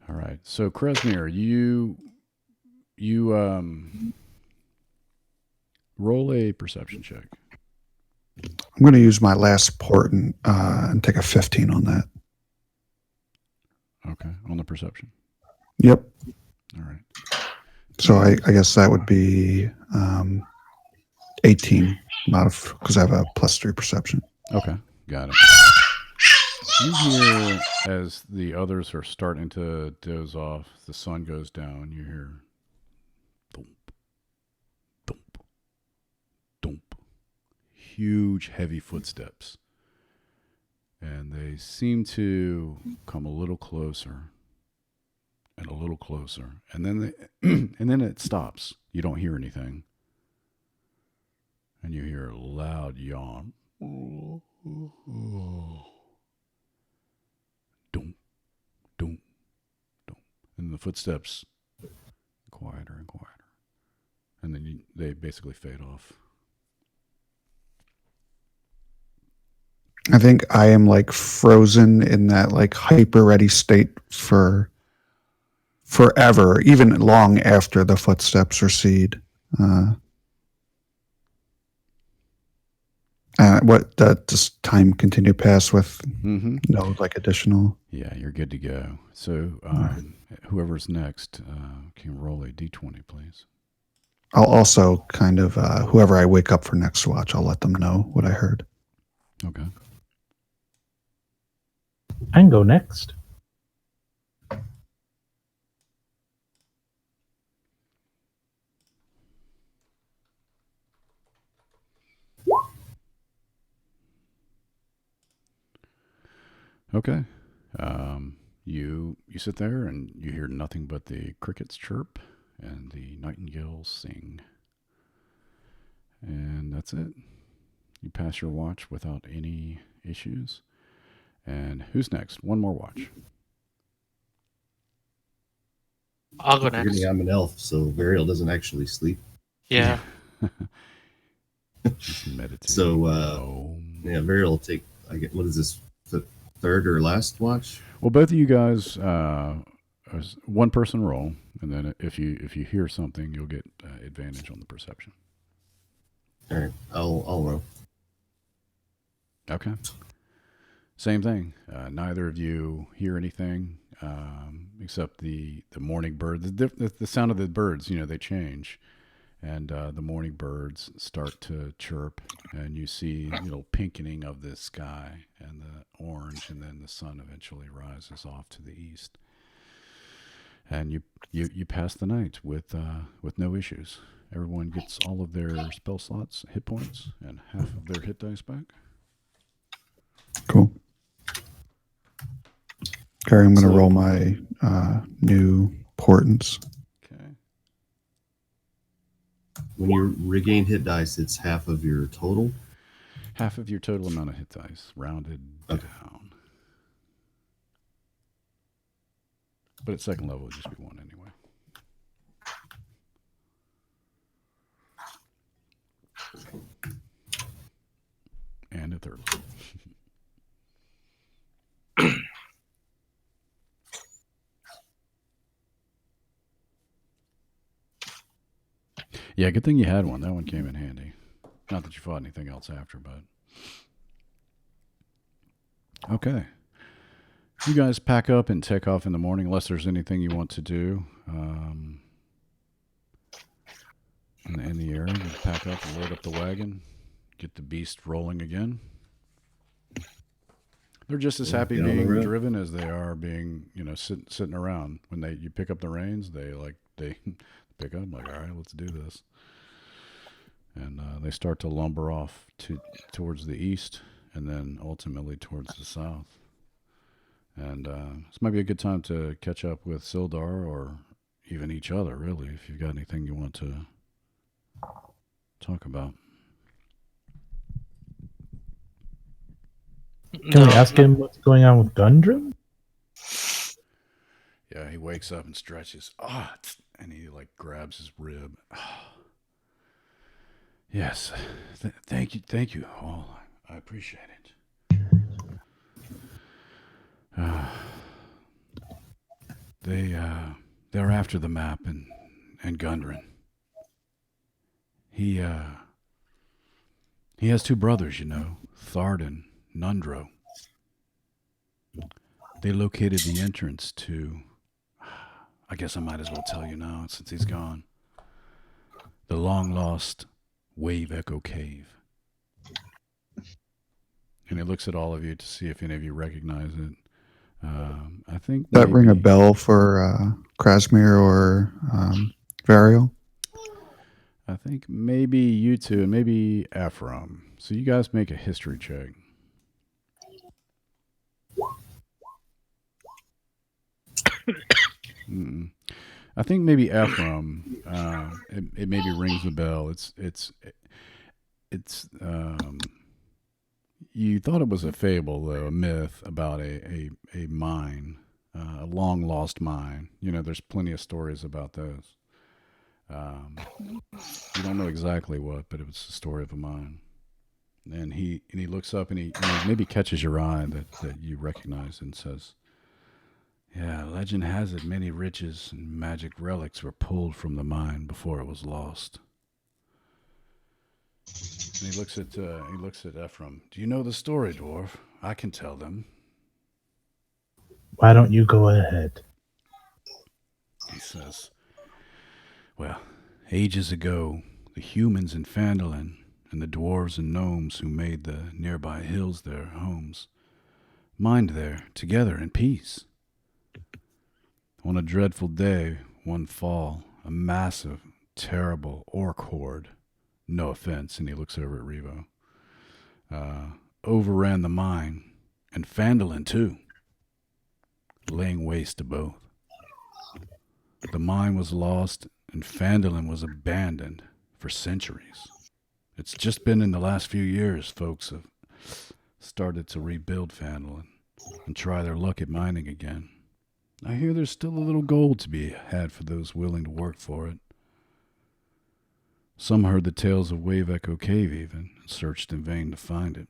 All right. So Krasmir, you roll a perception check. I'm going to use my last port and take a 15 on that. Okay, on the perception. Yep. All right. So I guess that would be 18 because I have a +3 perception. Okay, got it. You hear as the others are starting to doze off, the sun goes down, you hear thump, thump, thump. Huge, heavy footsteps. And they seem to come a little closer and a little closer. And then and then it stops. You don't hear anything. And you hear a loud yawn. Dum, dum, dum. And the footsteps quieter and quieter. And then they basically fade off. I think I am like frozen in that like hyper ready state for forever, even long after the footsteps recede. Does time continue past with no like additional? Yeah, you're good to go. So whoever's next can roll a d20, please. I'll also kind of whoever I wake up for next watch, I'll let them know what I heard. Okay. I can go next. Okay. You sit there and you hear nothing but the crickets chirp and the nightingales sing. And that's it. You pass your watch without any issues. And who's next? One more watch. I'll go next. Forgetting I'm an elf, so Varial doesn't actually sleep. Yeah. Just meditate. So, yeah, Varial will take, what is this, the third or last watch? Well, both of you guys, one person roll, and then if you hear something, you'll get advantage on the perception. All right, I'll roll. Okay. Same thing. Neither of you hear anything except the morning bird. The sound of the birds, they change. And the morning birds start to chirp. And you see, pinkening of the sky and the orange. And then the sun eventually rises off to the east. And you pass the night with no issues. Everyone gets all of their spell slots, hit points, and half of their hit dice back. Cool. Gary, I'm going to So- roll my new portents. Okay. When you regain hit dice, it's half of your total. Half of your total amount of hit dice, rounded Okay. down. But at second level, it'd just be one anyway. And a third level. Yeah, good thing you had one. That one came in handy. Not that you fought anything else after, but... Okay. You guys pack up and take off in the morning, unless there's anything you want to do. In the area, you pack up and load up the wagon. Get the beast rolling again. They're just as happy Get on the being road. driven as they are being, sitting around. When you pick up the reins, they pick up like, all right, let's do this. And they start to lumber off towards the east, and then ultimately towards the south. And this might be a good time to catch up with Sildar, or even each other, really, if you've got anything you want to talk about. Can we ask him what's going on with Gundren? Yeah, he wakes up and stretches. And he grabs his rib. Yes, thank you all. I appreciate it. They're after the map and Gundren. He has two brothers, Thard and Nundro. They located the entrance to, I guess I might as well tell you now since he's gone, the long-lost Wave Echo Cave. And he looks at all of you to see if any of you recognize it. I think Does that ring a maybe- bell for Krasmir or Varial? I think maybe you two and maybe Ephraim. So you guys make a history check. Mm-mm. I think maybe Ephraim. It maybe rings a bell. It's. You thought it was a fable, though, a myth about a mine, a long lost mine. There's plenty of stories about those. You don't know exactly what, but it was the story of a mine. And he looks up and he maybe catches your eye that you recognize and says, "Yeah, legend has it many riches and magic relics were pulled from the mine before it was lost." And he looks at Ephraim. "Do you know the story, dwarf? I can tell them." Why don't you go ahead? He says, "Well, ages ago, the humans in Phandalin and the dwarves and gnomes who made the nearby hills their homes mined there together in peace. On a dreadful day, one fall, a massive, terrible orc horde, no offense," and he looks over at Revo, overran the mine, and Phandalin too, laying waste to both. The mine was lost, and Phandalin was abandoned for centuries. It's just been in the last few years folks have started to rebuild Phandalin and try their luck at mining again. I hear there's still a little gold to be had for those willing to work for it. Some heard the tales of Wave Echo Cave even, and searched in vain to find it.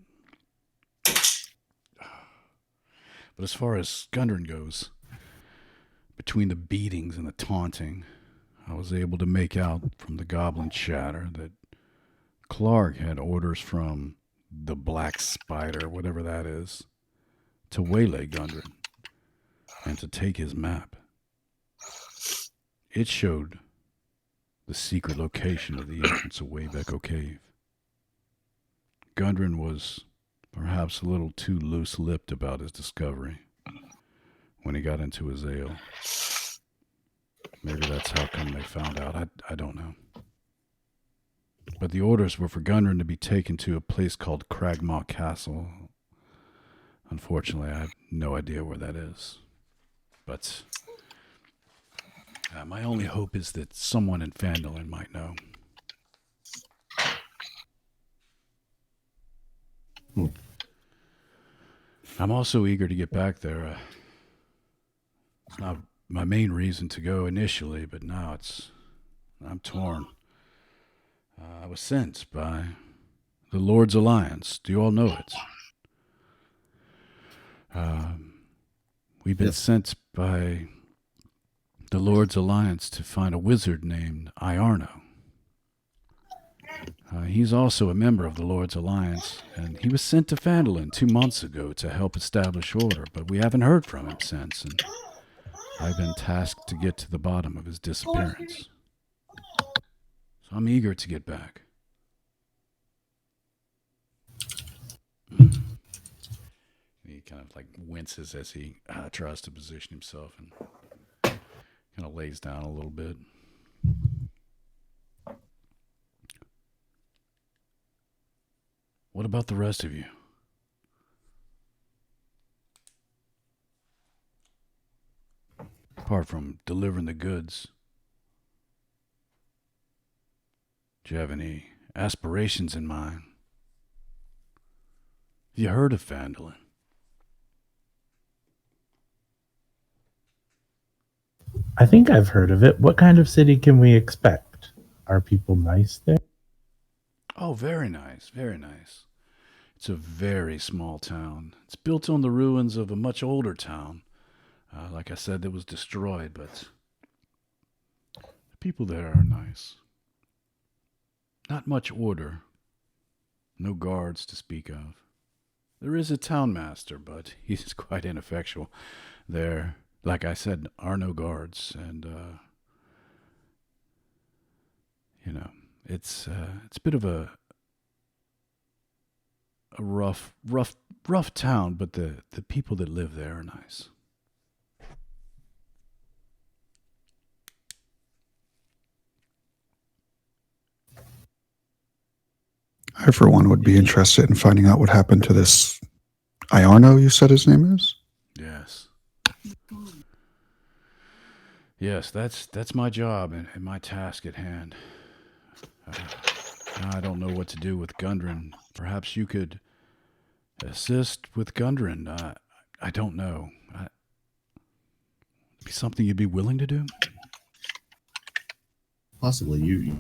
But as far as Gundren goes, between the beatings and the taunting, I was able to make out from the goblin chatter that Clarke had orders from the Black Spider, whatever that is, to waylay Gundren and to take his map. It showed the secret location of the entrance of Wave Echo Cave. Gundren was perhaps a little too loose-lipped about his discovery when he got into his ale. Maybe that's how come they found out. I don't know. But the orders were for Gundren to be taken to a place called Cragmaw Castle. Unfortunately, I have no idea where that is. But my only hope is that someone in Phandalin might know. I'm also eager to get back there. It's not my main reason to go initially, but now I'm torn. I was sent by the Lord's Alliance. Do you all know it? We've been sent by the Lord's Alliance to find a wizard named Iarno. He's also a member of the Lord's Alliance, and he was sent to Phandalin 2 months ago to help establish order, but we haven't heard from him since, and I've been tasked to get to the bottom of his disappearance. So I'm eager to get back. He kind of like winces as he tries to position himself and kind of lays down a little bit. What about the rest of you? Apart from delivering the goods, do you have any aspirations in mind? Have you heard of Phandalin? I think I've heard of it. What kind of city can we expect? Are people nice there? Oh, very nice, very nice. It's a very small town. It's built on the ruins of a much older town. Like I said, that was destroyed, but the people there are nice. Not much order. No guards to speak of. There is a town master, but he's quite ineffectual. There, like I said, are no guards, and it's a bit of a rough town, but the people that live there are nice. I, for one, would be interested in finding out what happened to this Iarno, you said his name is? Yes. Yes, that's my job and my task at hand. I don't know what to do with Gundren. Perhaps you could assist with Gundren. I don't know. Be something you'd be willing to do? Possibly. You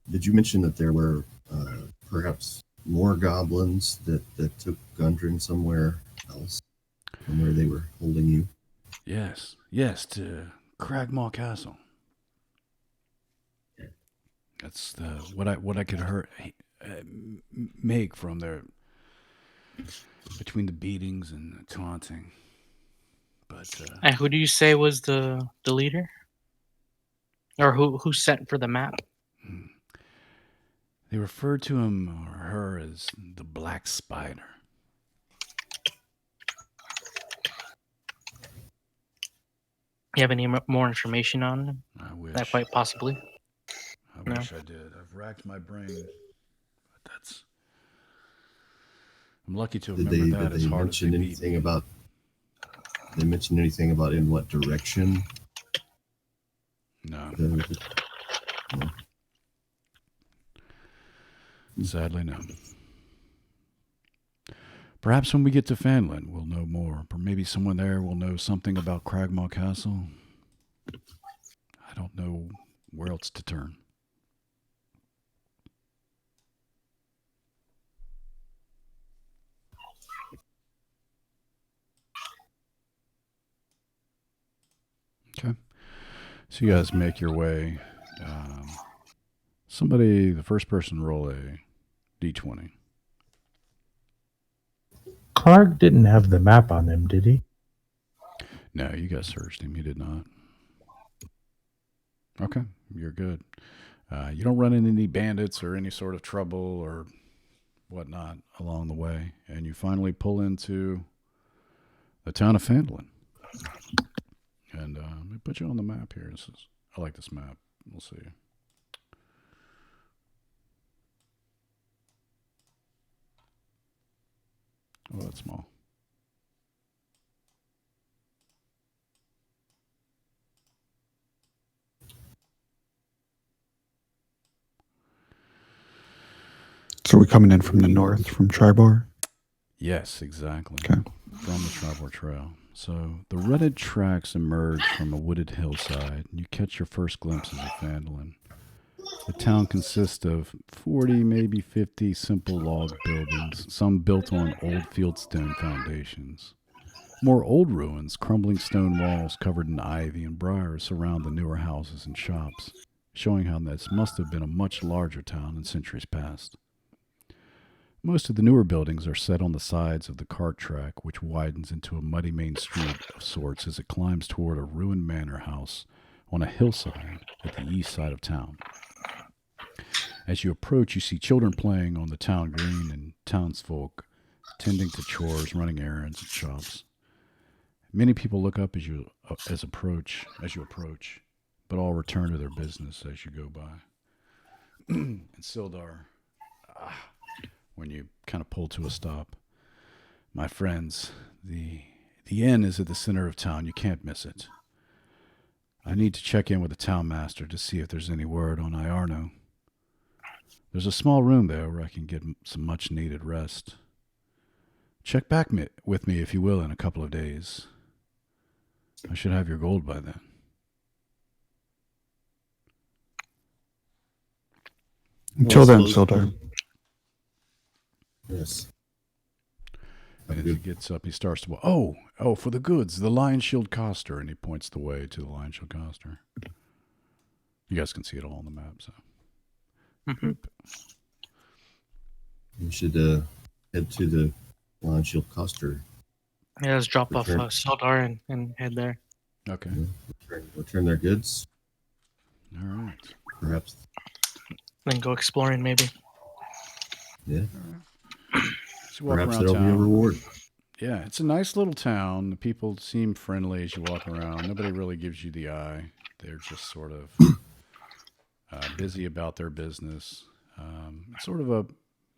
did you mention that there were perhaps more goblins that took Gundren somewhere else from where they were holding you? Yes, to Cragmaw Castle. That's what I could make from there between the beatings and the taunting. But And who do you say was the leader? Or who sent for the map? They referred to him or her as the Black Spider. You have any more information on him? I wish. That quite possibly. I wish I did. I've racked my brain, but I'm lucky to remember that. As hard as they beat me. They mention anything about in what direction? No. Sadly, no. Perhaps when we get to Phandalin, we'll know more. Or maybe someone there will know something about Cragmaw Castle. I don't know where else to turn. Okay. So you guys make your way. The first person roll a d20. Clarke didn't have the map on him, did he? No, you guys searched him. He did not. Okay, you're good. You don't run into any bandits or any sort of trouble or whatnot along the way. And you finally pull into the town of Phandalin. And let me put you on the map here. I like this map. We'll see. Oh, that's small. So we're coming in from the north, from Tribar? Yes, exactly. Okay. From the Tribor Trail. So the rutted tracks emerge from a wooded hillside, and you catch your first glimpses of Phandalin. The town consists of 40, maybe 50 simple log buildings, some built on old fieldstone foundations. More old ruins, crumbling stone walls covered in ivy and briars surround the newer houses and shops, showing how this must have been a much larger town in centuries past. Most of the newer buildings are set on the sides of the cart track, which widens into a muddy main street of sorts as it climbs toward a ruined manor house on a hillside at the east side of town. As you approach, you see children playing on the town green and townsfolk tending to chores, running errands at shops. Many people look up as you approach, but all return to their business as you go by. And Sildar, when you kind of pull to a stop, my friends, the inn is at the center of town. You can't miss it. I need to check in with the town master to see if there's any word on Iarno. There's a small room there where I can get some much-needed rest. Check back with me, if you will, in a couple of days. I should have your gold by then. Until then, suppose- Sildar. Yes. And as he gets up, he starts to, oh, for the goods, the Lion Shield Coster. And he points the way to the Lion Shield Coster. You guys can see it all on the map, so. You should head to the Lawn Shield Coster. Yeah, let's drop off Return. Sildar and head there. Okay. Return their goods. All right. Perhaps. Then go exploring, maybe. Yeah. So you walk Perhaps around there'll be a town. reward. Yeah, it's a nice little town. The people seem friendly as you walk around. Nobody really gives you the eye. They're just sort of busy about their business. It's sort of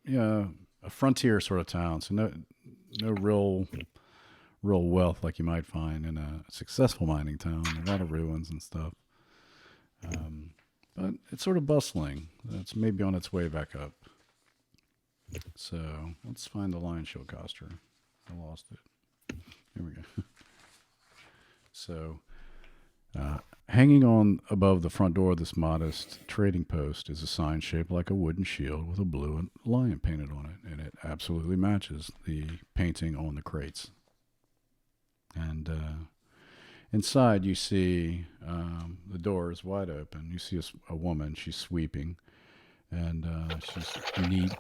a frontier sort of town. So no real wealth like you might find in a successful mining town. A lot of ruins and stuff. But it's sort of bustling. It's maybe on its way back up. So let's find the Lion Shield Coster. I lost it. Here we go. So hanging on above the front door of this modest trading post is a sign shaped like a wooden shield with a blue lion painted on it, and it absolutely matches the painting on the crates. And inside you see the door is wide open. You see a woman. She's sweeping, and she's neat.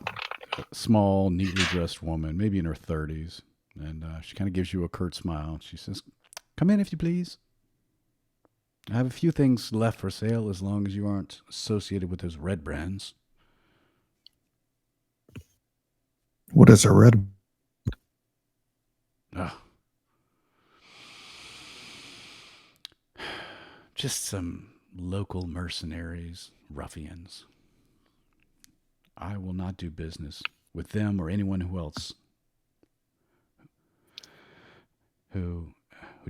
Small, neatly dressed woman, maybe in her 30s, and she kind of gives you a curt smile. She says, "Come in if you please. I have a few things left for sale as long as you aren't associated with those red brands." What is a red? Oh. Just some local mercenaries, ruffians. I will not do business with them or anyone else who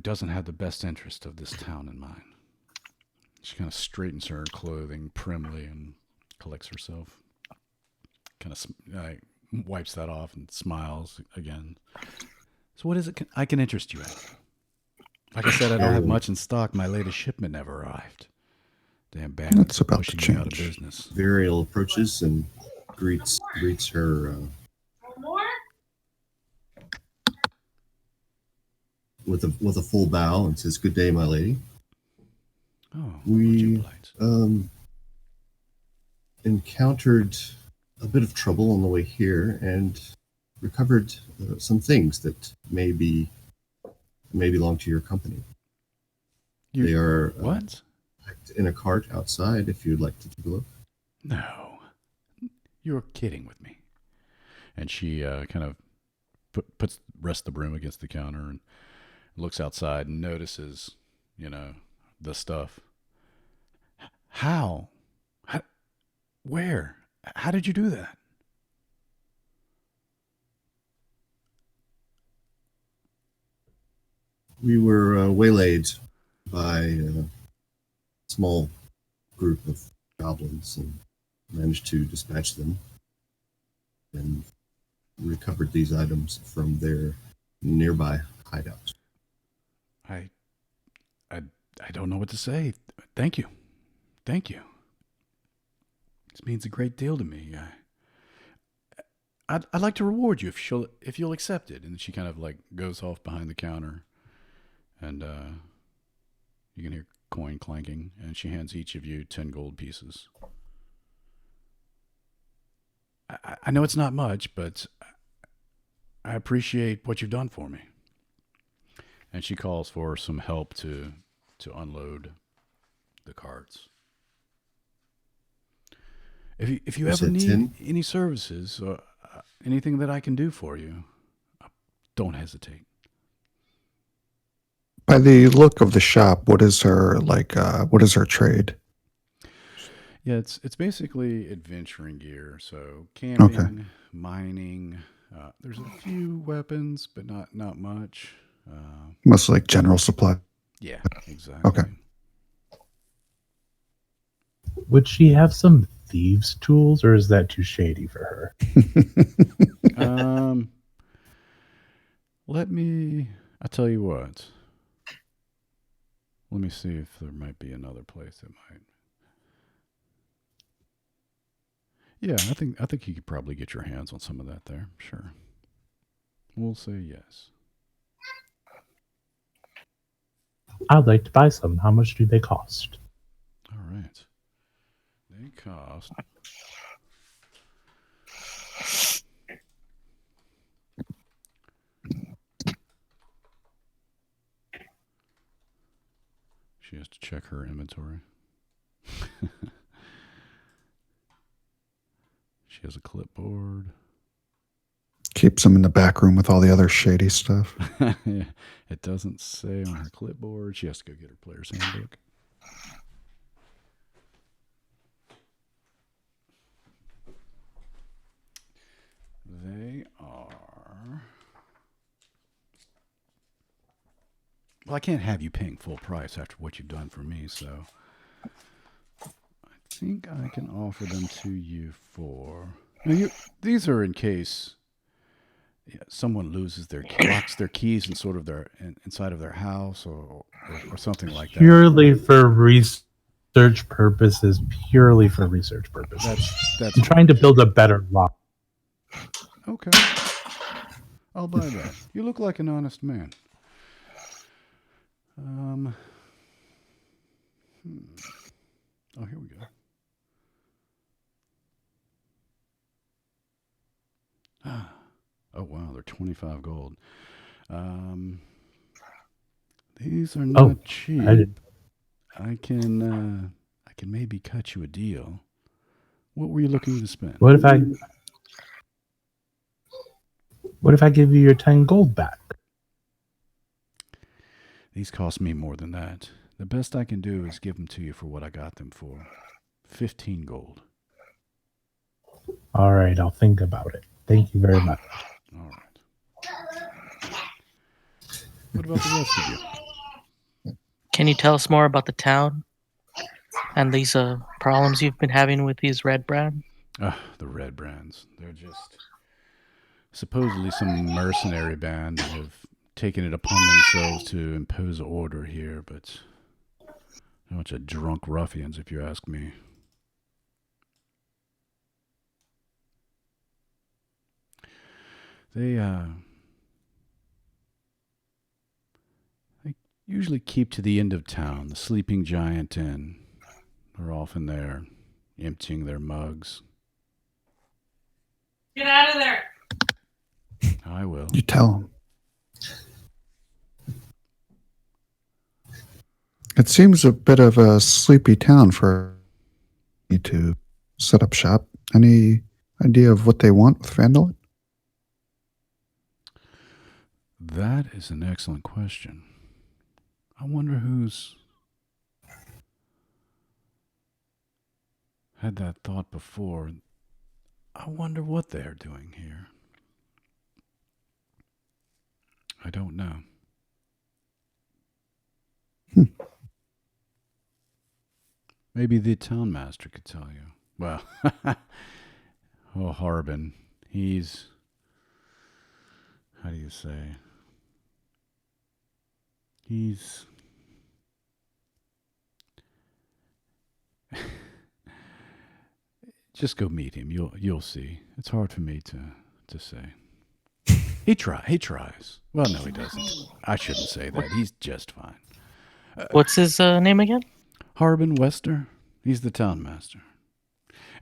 doesn't have the best interest of this town in mind. She kind of straightens her clothing primly and collects herself. Kind of wipes that off and smiles again. So what is it I can interest you in? Like I said, I don't have much in stock. My latest shipment never arrived. Damn bandits That's about to pushing me out of change. business. Virial approaches and greets her More? with a full bow and says, "Good day, my lady." Oh, We polite. encountered a bit of trouble on the way here and recovered some things that may belong to your company. They are What? packed in a cart outside. If you'd like to take a look. No. You're kidding with me. And she kind of rests the broom against the counter and looks outside and notices the stuff. How? Where? How did you do that? We were waylaid by a small group of goblins and managed to dispatch them and recovered these items from their nearby hideout. I don't know what to say. Thank you. Thank you. This means a great deal to me. I'd like to reward you if you'll accept it. And she kind of like goes off behind the counter, and you can hear coin clanking, and she hands each of you 10 gold pieces. I know it's not much, but I appreciate what you've done for me. And she calls for some help to unload the carts. If you ever need 10? any services, anything that I can do for you, don't hesitate. By the look of the shop, what is her trade? Yeah, it's basically adventuring gear. So camping, mining. There's a few weapons, but not much. Mostly like general supply. Yeah, exactly. Okay. Would she have some thieves' tools, or is that too shady for her? I tell you what. Let me see if there might be another place that might. Yeah, I think you could probably get your hands on some of that there. Sure. We'll say yes. I'd like to buy some. How much do they cost? All right. They cost. She has to check her inventory. She has a clipboard. Keeps them in the back room with all the other shady stuff. Yeah, it doesn't say on her clipboard. She has to go get her player's handbook. They are. Well, I can't have you paying full price after what you've done for me, so I think I can offer them to you for. Now, these are in case someone loses locks their keys in sort of inside of their house or something like that. Purely for research purposes. Purely for research purposes. That's I'm trying to build a better lock. Okay. I'll buy that. You look like an honest man. Oh, here we go. Oh, wow. They're 25 gold. These are not cheap. I can maybe cut you a deal. What were you looking to spend? What if I give you your 10 gold back? These cost me more than that. The best I can do is give them to you for what I got them for. 15 gold. All right, I'll think about it. Thank you very much. All right. What about the rest of you? Can you tell us more about the town and these problems you've been having with these red brand? The red brands. They're just supposedly some mercenary band that have taken it upon themselves to impose order here, but a bunch of drunk ruffians, if you ask me. They usually keep to the end of town, the Sleeping Giant Inn. They're often there, emptying their mugs. Get out of there. I will. You tell them. It seems a bit of a sleepy town for me to set up shop. Any idea of what they want with Phandalin? That is an excellent question. I wonder who's had that thought before. I wonder what they're doing here. I don't know. Maybe the town master could tell you. Well, oh, Harbin, he's, how do you say? He's just go meet him. You'll see. It's hard for me to say. He tries. Well, no, he doesn't. I shouldn't say that. He's just fine. What's his name again? Harbin Wester. He's the town master.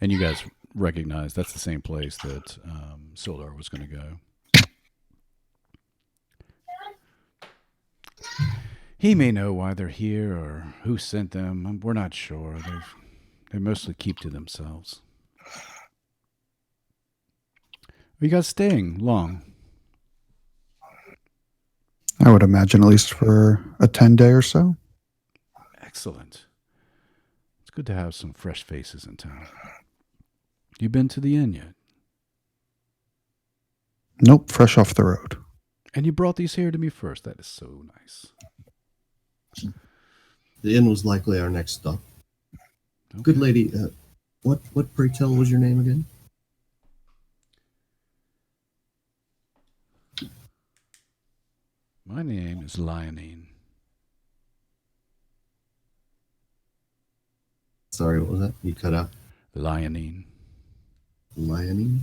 And you guys recognize that's the same place that Sildar was going to go. He may know why they're here or who sent them. We're not sure. They mostly keep to themselves. Are you guys staying long? I would imagine at least for a 10-day or so. Excellent. It's good to have some fresh faces in town. You been to the inn yet? Nope, fresh off the road. And you brought these here to me first. That is so nice. The inn was likely our next stop. Okay. Good lady, what pray tell was your name again? My name is Lionine. Sorry, what was that? You cut out. Lionine. Lionine?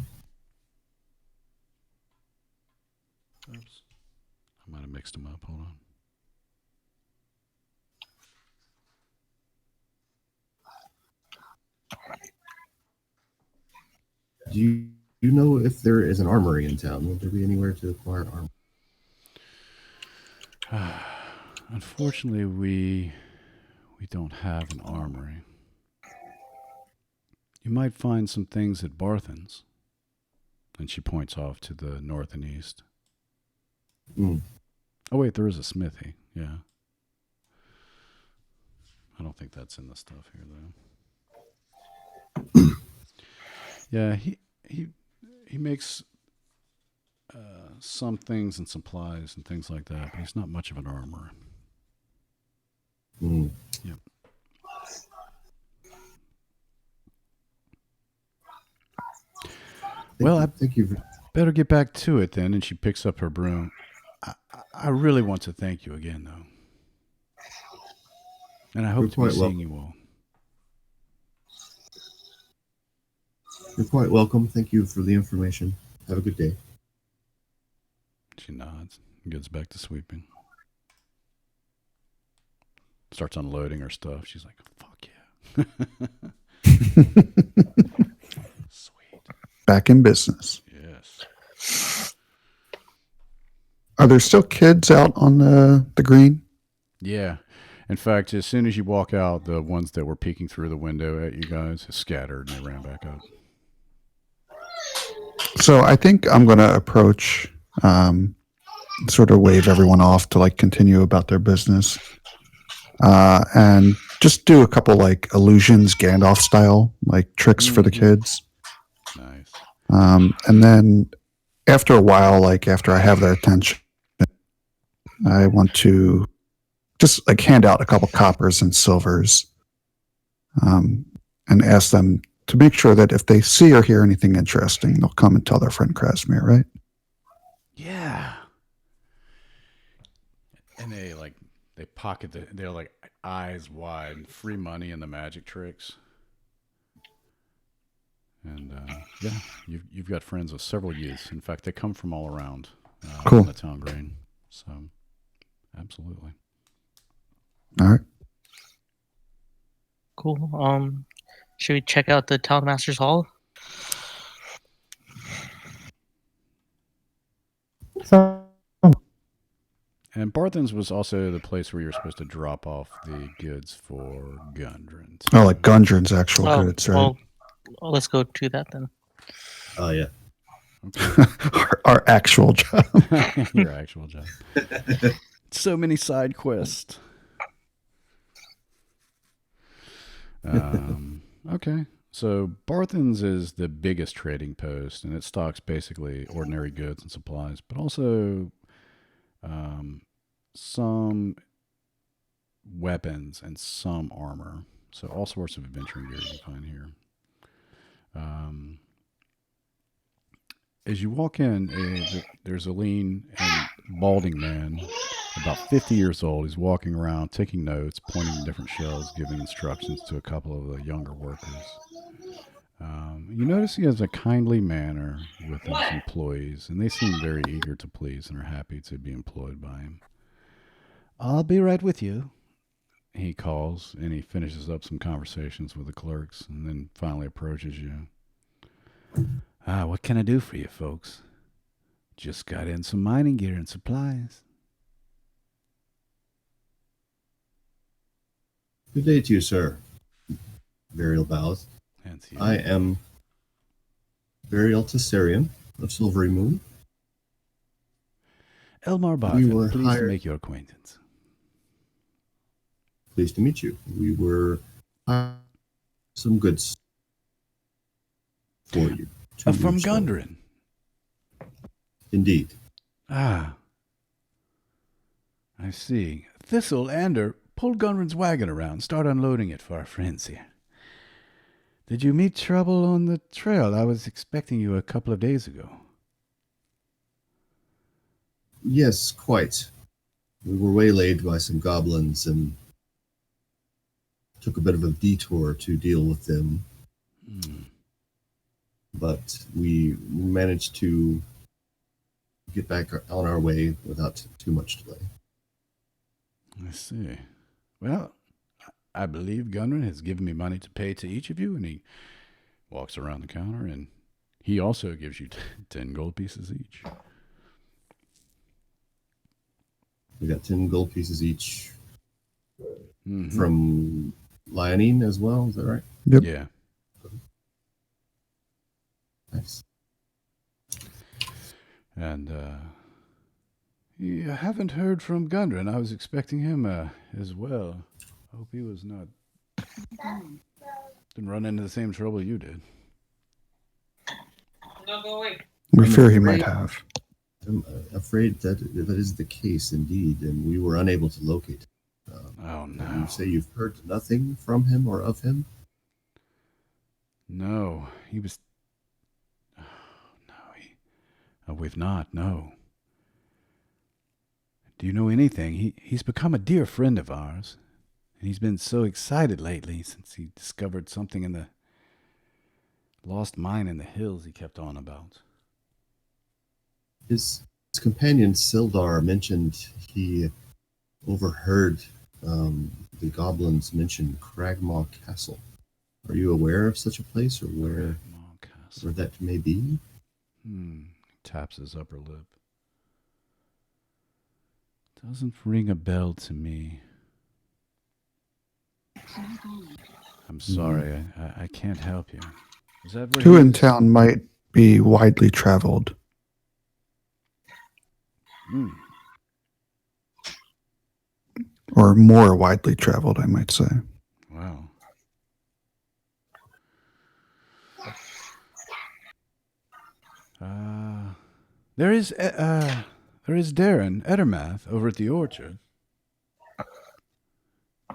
Oops. I might have mixed them up. Hold on. Do you know if there is an armory in town? Will there be anywhere to acquire armor? Unfortunately, we don't have an armory. You might find some things at Barthen's. And she points off to the north and east. Mm. Oh, wait, there is a smithy. Yeah. I don't think that's in the stuff here, though. Yeah, he makes some things and supplies and things like that, but he's not much of an armorer. Mm. Yep. Well, I thank you. Better get back to it then. And she picks up her broom. I really want to thank you again, though. And I hope to be seeing you all. You're quite welcome. Thank you for the information. Have a good day. She nods and gets back to sweeping. Starts unloading her stuff. She's like, fuck yeah. Sweet. Back in business. Yes. Are there still kids out on the green? Yeah. In fact, as soon as you walk out, the ones that were peeking through the window at you guys scattered and they ran back up. So I think I'm going to approach, sort of wave everyone off to like continue about their business, and just do a couple like illusions, Gandalf style, like tricks for the kids. Nice. And then after a while, like after I have their attention, I want to just like hand out a couple coppers and silvers, and ask them to make sure that if they see or hear anything interesting, they'll come and tell their friend Krasimir, right? Yeah. And they pocket they're like eyes wide, free money and the magic tricks. And yeah, you've got friends with several youths. In fact, they come from all around Cool. on the town green. So, absolutely. All right. Cool. Should we check out the Town Master's Hall? So, And Barthen's was also the place where you were supposed to drop off the goods for Gundren. Oh, like Gundren's actual goods, right? Well, let's go to that then. Oh, yeah. Okay. our actual job. Your actual job. So many side quests. Okay. So Barthen's is the biggest trading post, and it stocks basically ordinary goods and supplies, but also some weapons and some armor. So all sorts of adventuring gear you can find here. Um, as you walk in, there's a lean and balding man, about 50 years old. He's walking around, taking notes, pointing to different shelves, giving instructions to a couple of the younger workers. You notice he has a kindly manner with his employees, and they seem very eager to please and are happy to be employed by him. I'll be right with you, he calls, and he finishes up some conversations with the clerks and then finally approaches you. What can I do for you folks? Just got in some mining gear and supplies. Good day to you, sir. Varial bows. I am Varial Tessarian of Silvery Moon. Elmar We Barton, were pleased to hired- make your acquaintance. Pleased to meet you. We were hired some goods for you. From Each one. Gundren. Indeed. I see. Thistle Ander pulled Gundren's wagon around, start unloading it for our friends here. Did you meet trouble on the trail? I was expecting you a couple of days ago. Yes, quite. We were waylaid by some goblins and took a bit of a detour to deal with them. But we managed to get back on our way without too much delay. I see. Well, I believe Gundren has given me money to pay to each of you, and he walks around the counter, and he also gives you 10 gold pieces each. We got 10 gold pieces each from Lionine as well. Is that right? Yep. Yeah. Nice. And you haven't heard from Gundren. I was expecting him as well. I hope he was not. Didn't run into the same trouble you did. No, go away. We I'm fear he afraid- might have. I'm afraid that is the case indeed, and we were unable to locate him. Oh, no. You say you've heard nothing from him or of him? No, he was. Oh, no, we've not. No. Do you know anything? He's become a dear friend of ours, and he's been so excited lately since he discovered something in the lost mine in the hills he kept on about. His companion Sildar mentioned he overheard the goblins mention Cragmaw Castle. Are you aware of such a place, or where that may be? Taps his upper lip. Doesn't ring a bell to me. I'm sorry, I can't help you. Is that where Two he in is? town might be widely traveled. Or more widely traveled, I might say. Wow. There is Darren Edermath over at the orchard.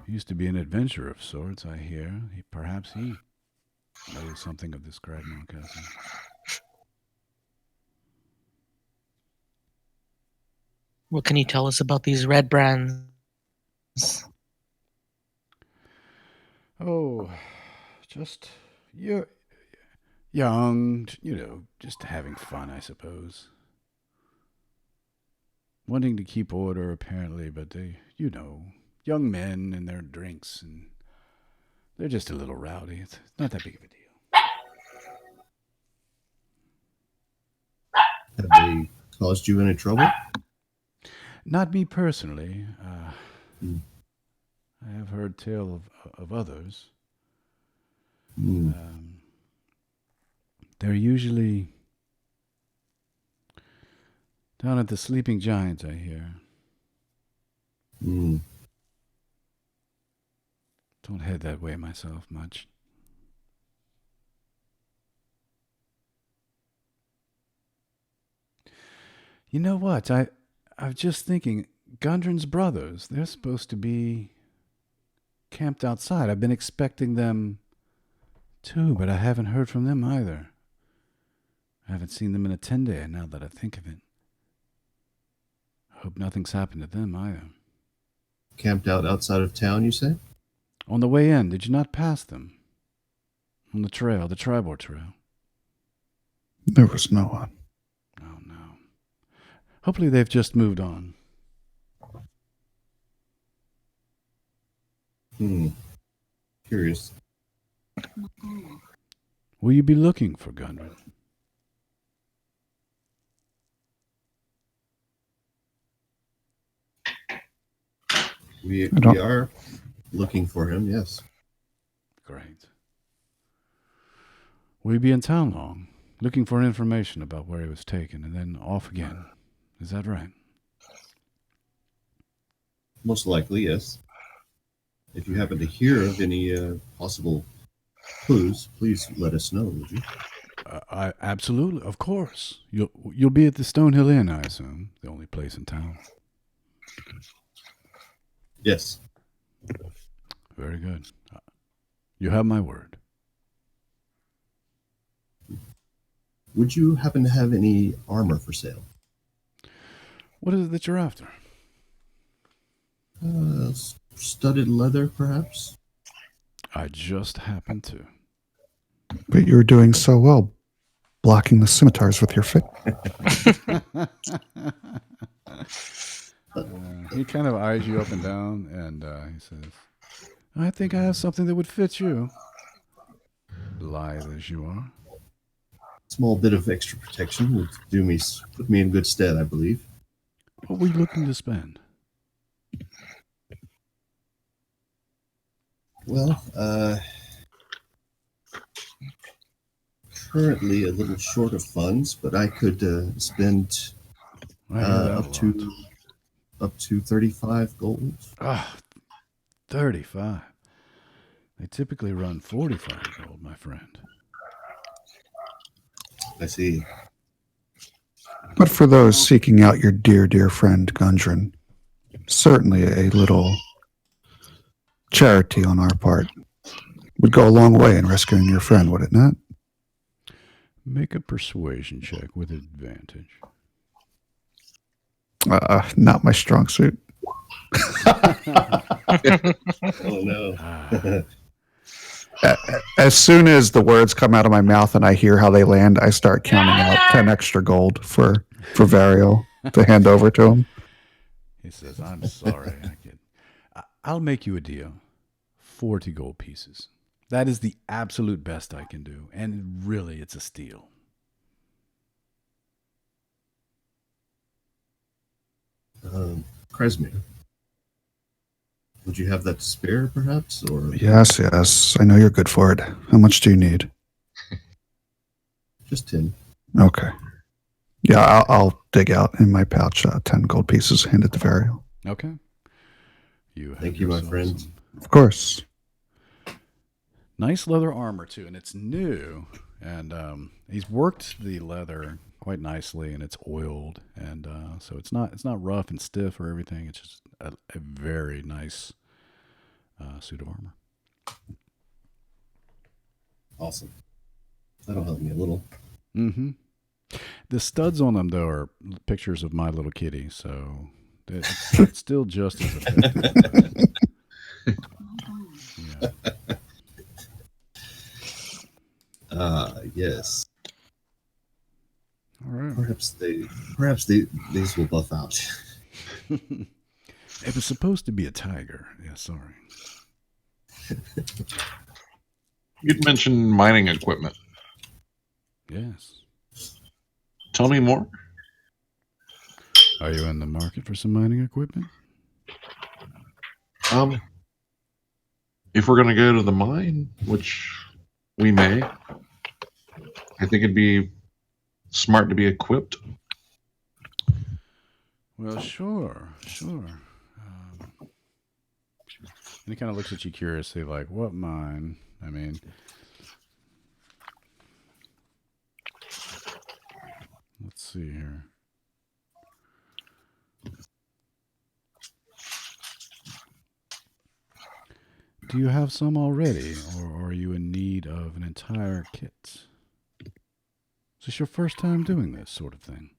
He used to be an adventurer of sorts, I hear. Perhaps he knows something of this Cragmaw Castle. What can you tell us about these red brands? Oh, just you're young, just having fun, I suppose. Wanting to keep order, apparently, but they, young men and their drinks, and they're just a little rowdy. It's not that big of a deal. Have they caused you any trouble? Not me personally. I have heard tale of others. They're usually down at the Sleeping Giant, I hear. Don't head that way myself much. You know what? I was just thinking, Gundren's brothers, they're supposed to be camped outside. I've been expecting them too, but I haven't heard from them either. I haven't seen them in a 10-day now that I think of it. I hope nothing's happened to them either. Camped out outside of town, you say? On the way in, did you not pass them? On the trail, the Tribor Trail? There was no one. Oh, no. Hopefully they've just moved on. Curious. Will you be looking for Gundren? We are looking for him, yes. Great. Will you be in town long? Looking for information about where he was taken and then off again. Is that right? Most likely, yes. If you happen to hear of any possible clues, please let us know, would you? I absolutely, of course. You'll be at the Stonehill Inn, I assume, the only place in town. Yes. Very good. You have my word. Would you happen to have any armor for sale? What is it that you're after? Studded leather, perhaps? I just happen to. But you're doing so well, blocking the scimitars with your foot. He kind of eyes you up and down, and he says, I think I have something that would fit you. Lithe as you are. Small bit of extra protection would put me in good stead, I believe. What were you looking to spend? Well, currently a little short of funds, but I could spend up to 35 gold. Ah, 35. They typically run 45 gold, my friend. I see. But for those seeking out your dear, dear friend Gundren, certainly a little charity on our part would go a long way in rescuing your friend, would it not? Make a persuasion check with advantage. Not my strong suit. Oh, no. As soon as the words come out of my mouth and I hear how they land, I start counting out 10 extra gold for Varial to hand over to him. He says, I'm sorry. I'll make you a deal. 40 gold pieces. That is the absolute best I can do. And really, it's a steal. Kresmir, would you have that to spare, perhaps? Or Yes. I know you're good for it. How much do you need? just 10? Okay. Yeah, I'll dig out in my pouch 10 gold pieces, hand it to Varial. Okay. You have Thank you, my yourself friend. some Of course. nice leather armor, too, and it's new. And he's worked the leather quite nicely, and it's oiled. And so it's not rough and stiff or everything. It's just a very nice suit of armor. Awesome. That'll help me a little. Mm-hmm. The studs on them, though, are pictures of my little kitty, so it's still just as effective. Yeah. Yes. All right. Perhaps these will buff out. It was supposed to be a tiger. Yeah, sorry. You'd mentioned mining equipment. Yes. Tell me more. Are you in the market for some mining equipment? If we're going to go to the mine, which we may, I think it'd be smart to be equipped. Well, sure. he kind of looks at you curiously, like, what mine? I mean, let's see here. Do you have some already, or are you in need of an entire kit? Is this your first time doing this sort of thing?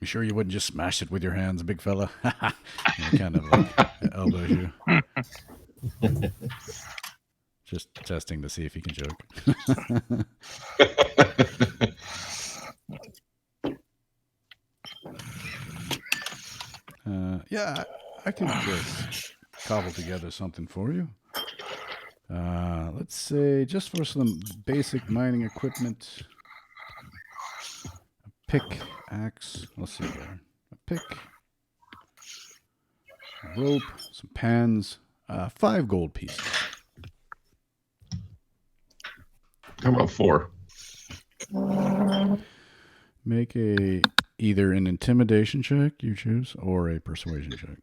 You sure you wouldn't just smash it with your hands, big fella? He kind of like elbows you. Just testing to see if he can joke. Yeah, I can just cobble together something for you. Let's say just for some basic mining equipment. A pick, axe. Let's see here. A pick, a rope, some pans, 5 gold pieces. How about 4? Make either an intimidation check, you choose, or a persuasion check.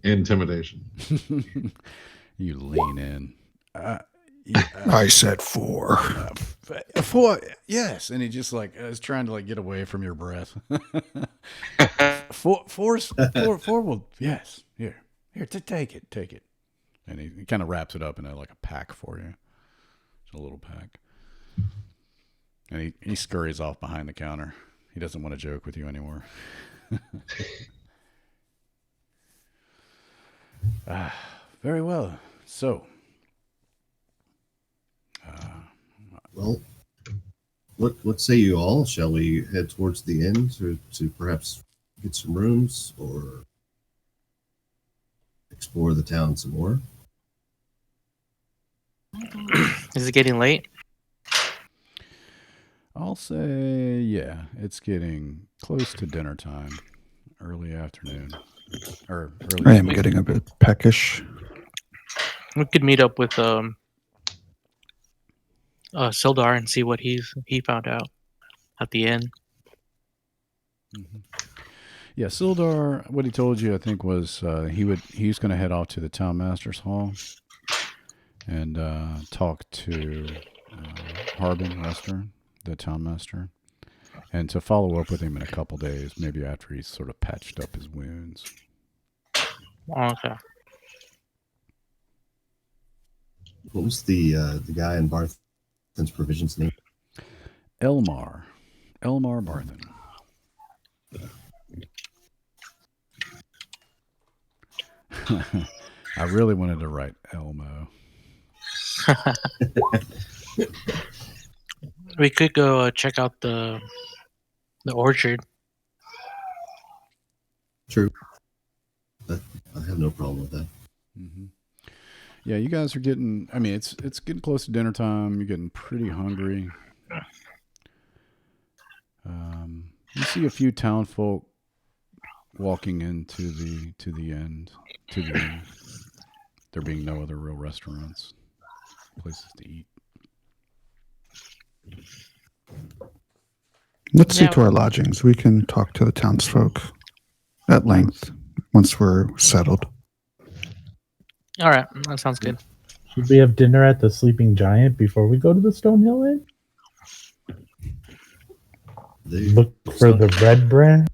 Intimidation. You lean in. I said 4. 4, yes. And he just like is trying to like get away from your breath. 4 will, yes. Here, take it. And he kind of wraps it up in like a pack for you. It's a little pack. And he scurries off behind the counter. He doesn't want to joke with you anymore. Very well. So, Well, what say you all? Shall we head towards the inn to perhaps get some rooms or explore the town some more? Is it getting late? I'll say, yeah, it's getting close to dinner time, early afternoon, or early. I am getting a bit peckish. We could meet up with Sildar and see what he found out at the inn. Mm-hmm. Yeah, Sildar, what he told you, I think, was he's going to head off to the town master's hall and talk to Harbin Western, the town master, and to follow up with him in a couple days, maybe after he's sort of patched up his wounds. Okay. What was the guy in Barthen's provisions name? Elmar Barthen. I really wanted to write Elmo. We could go check out the orchard. True. I have no problem with that. Mm-hmm. Yeah, you guys are getting. I mean, it's getting close to dinner time. You're getting pretty hungry. You see a few townfolk walking into the end. There being no other real restaurants, places to eat. Let's see to our lodgings. We can talk to the townsfolk at length once we're settled. All right, that sounds good. Should we have dinner at the Sleeping Giant before we go to the Stonehill Inn? Look for the red bread.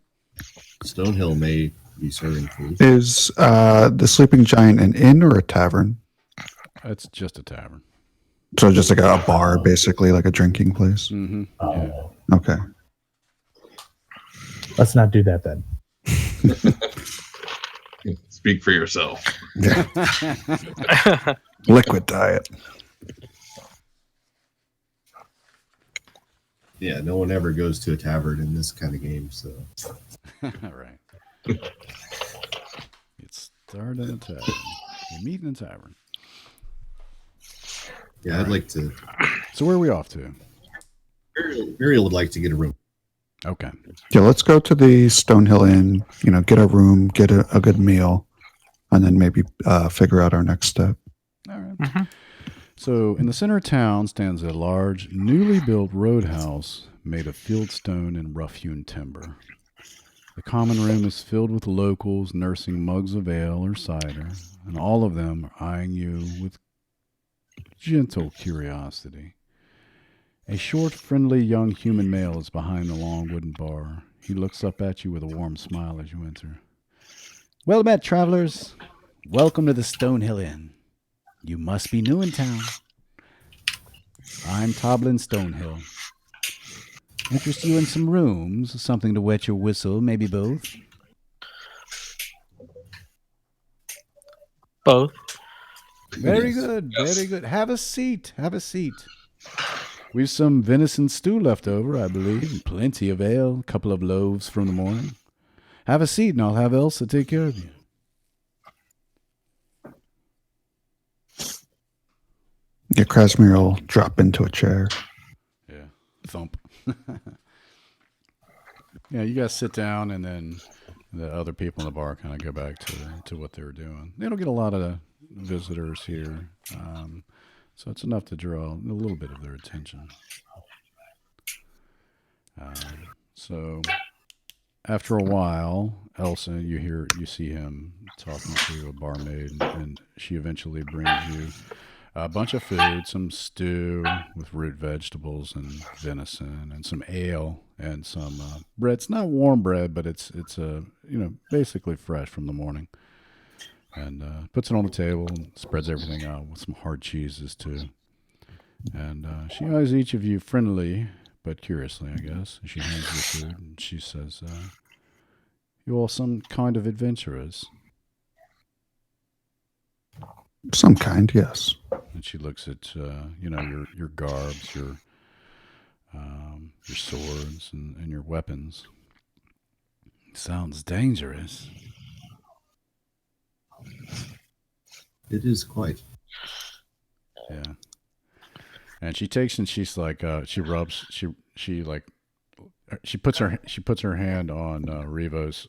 Stonehill may be serving food. Is the Sleeping Giant an inn or a tavern? It's just a tavern. So just like a bar, basically, like a drinking place? Mm-hmm. Yeah. Okay. Let's not do that then. Speak for yourself. Yeah. Liquid diet. Yeah, no one ever goes to a tavern in this kind of game, so. Right. It's started in a tavern. You meet in a tavern. Yeah, I'd like to. So where are we off to? Muriel would like to get a room. Okay. Yeah, let's go to the Stonehill Inn, get a room, get a good meal, and then maybe figure out our next step. All right. Mm-hmm. So, in the center of town stands a large, newly built roadhouse made of fieldstone and rough-hewn timber. The common room is filled with locals nursing mugs of ale or cider, and all of them are eyeing you with gentle curiosity. A short, friendly young human male is behind the long wooden bar. He looks up at you with a warm smile as you enter. Well met, travelers. Welcome to the Stonehill Inn. You must be new in town. I'm Toblin Stonehill. Interest you in some rooms, something to wet your whistle, maybe both? Both. Very Yes. good, very good. Have a seat, have a seat. We've some venison stew left over, I believe, and plenty of ale, a couple of loaves from the morning. Have a seat, and I'll have Elsa take care of you. Yeah, Krasimir will drop into a chair. Yeah, thump. Yeah, you guys sit down, and then the other people in the bar kind of go back to what they were doing. They don't get a lot of visitors here, so it's enough to draw a little bit of their attention. So after a while, Elsa, you see him talking to a barmaid, and she eventually brings you a bunch of food, some stew with root vegetables and venison, and some ale and some bread. It's not warm bread, but it's basically fresh from the morning. And puts it on the table and spreads everything out with some hard cheeses too. And she eyes each of you friendly but curiously, I guess. She hands you food and she says, "You all some kind of adventurers?" Some kind, yes. And she looks at your garbs, your swords and your weapons. Sounds dangerous. It is quite. Yeah. And she takes and she's like she puts her hand on Revo's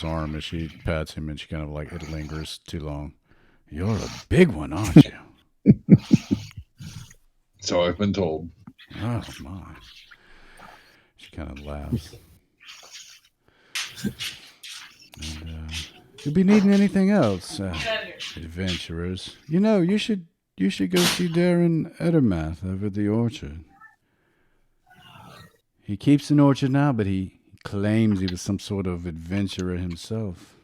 arm as she pats him, and she kind of like, it lingers too long. "You're a big one, aren't you?" So I've been told. Oh my. She kind of laughs. And you'll be needing anything else, adventurers. You should go see Darren Edermath over at the orchard. He keeps an orchard now, but he claims he was some sort of adventurer himself.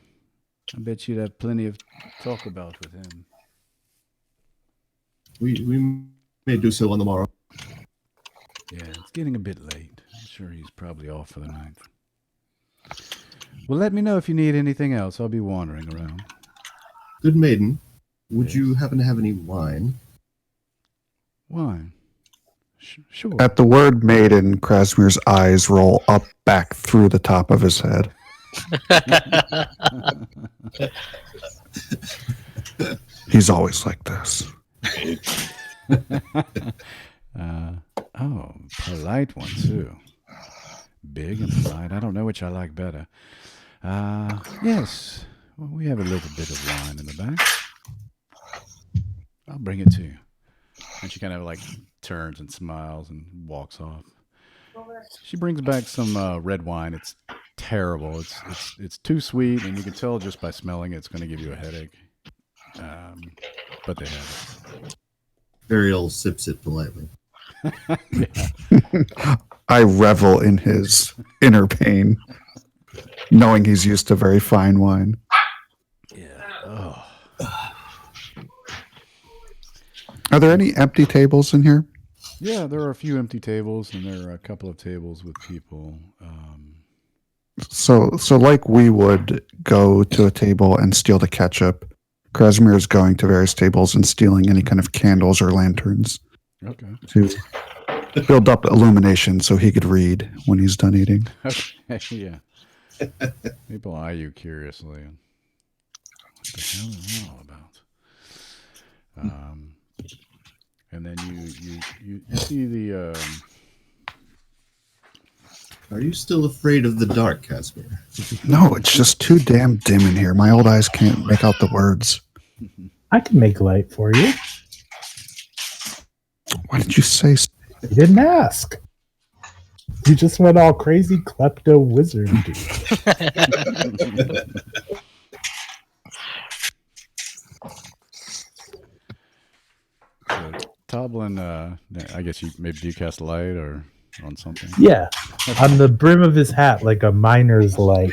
I bet you'd have plenty of talk about with him. We may do so on the morrow. Yeah, it's getting a bit late. I'm sure he's probably off for the night. Well, let me know if you need anything else. I'll be wandering around. Good maiden, would Yes. you happen to have any wine? Wine? Sure. At the word maiden, Krasimir's eyes roll up back through the top of his head. He's always like this. Polite one, too. Big and polite. I don't know which I like better. Yes. Well, we have a little bit of wine in the back. I'll bring it to you. And she kind of like turns and smiles and walks off. She brings back some red wine. It's terrible. It's too sweet, and you can tell just by smelling it, it's going to give you a headache. But they have it. Varial sips it politely. I revel in his inner pain, knowing he's used to very fine wine. Yeah. Oh. Are there any empty tables in here? Yeah, there are a few empty tables, and there are a couple of tables with people. So like we would go to a table and steal the ketchup, Krasimir is going to various tables and stealing any kind of candles or lanterns Okay. to build up illumination so he could read when he's done eating. Okay. Yeah. People eye you curiously. What the hell is that all about? And then you see the. Are you still afraid of the dark, Casimir? No, it's just too damn dim in here. My old eyes can't make out the words. I can make light for you. Why did you say? You didn't ask. You just went all crazy klepto wizard dude. So, Toblin, I guess you maybe do you cast light or on something? Yeah, on the brim of his hat, like a miner's light.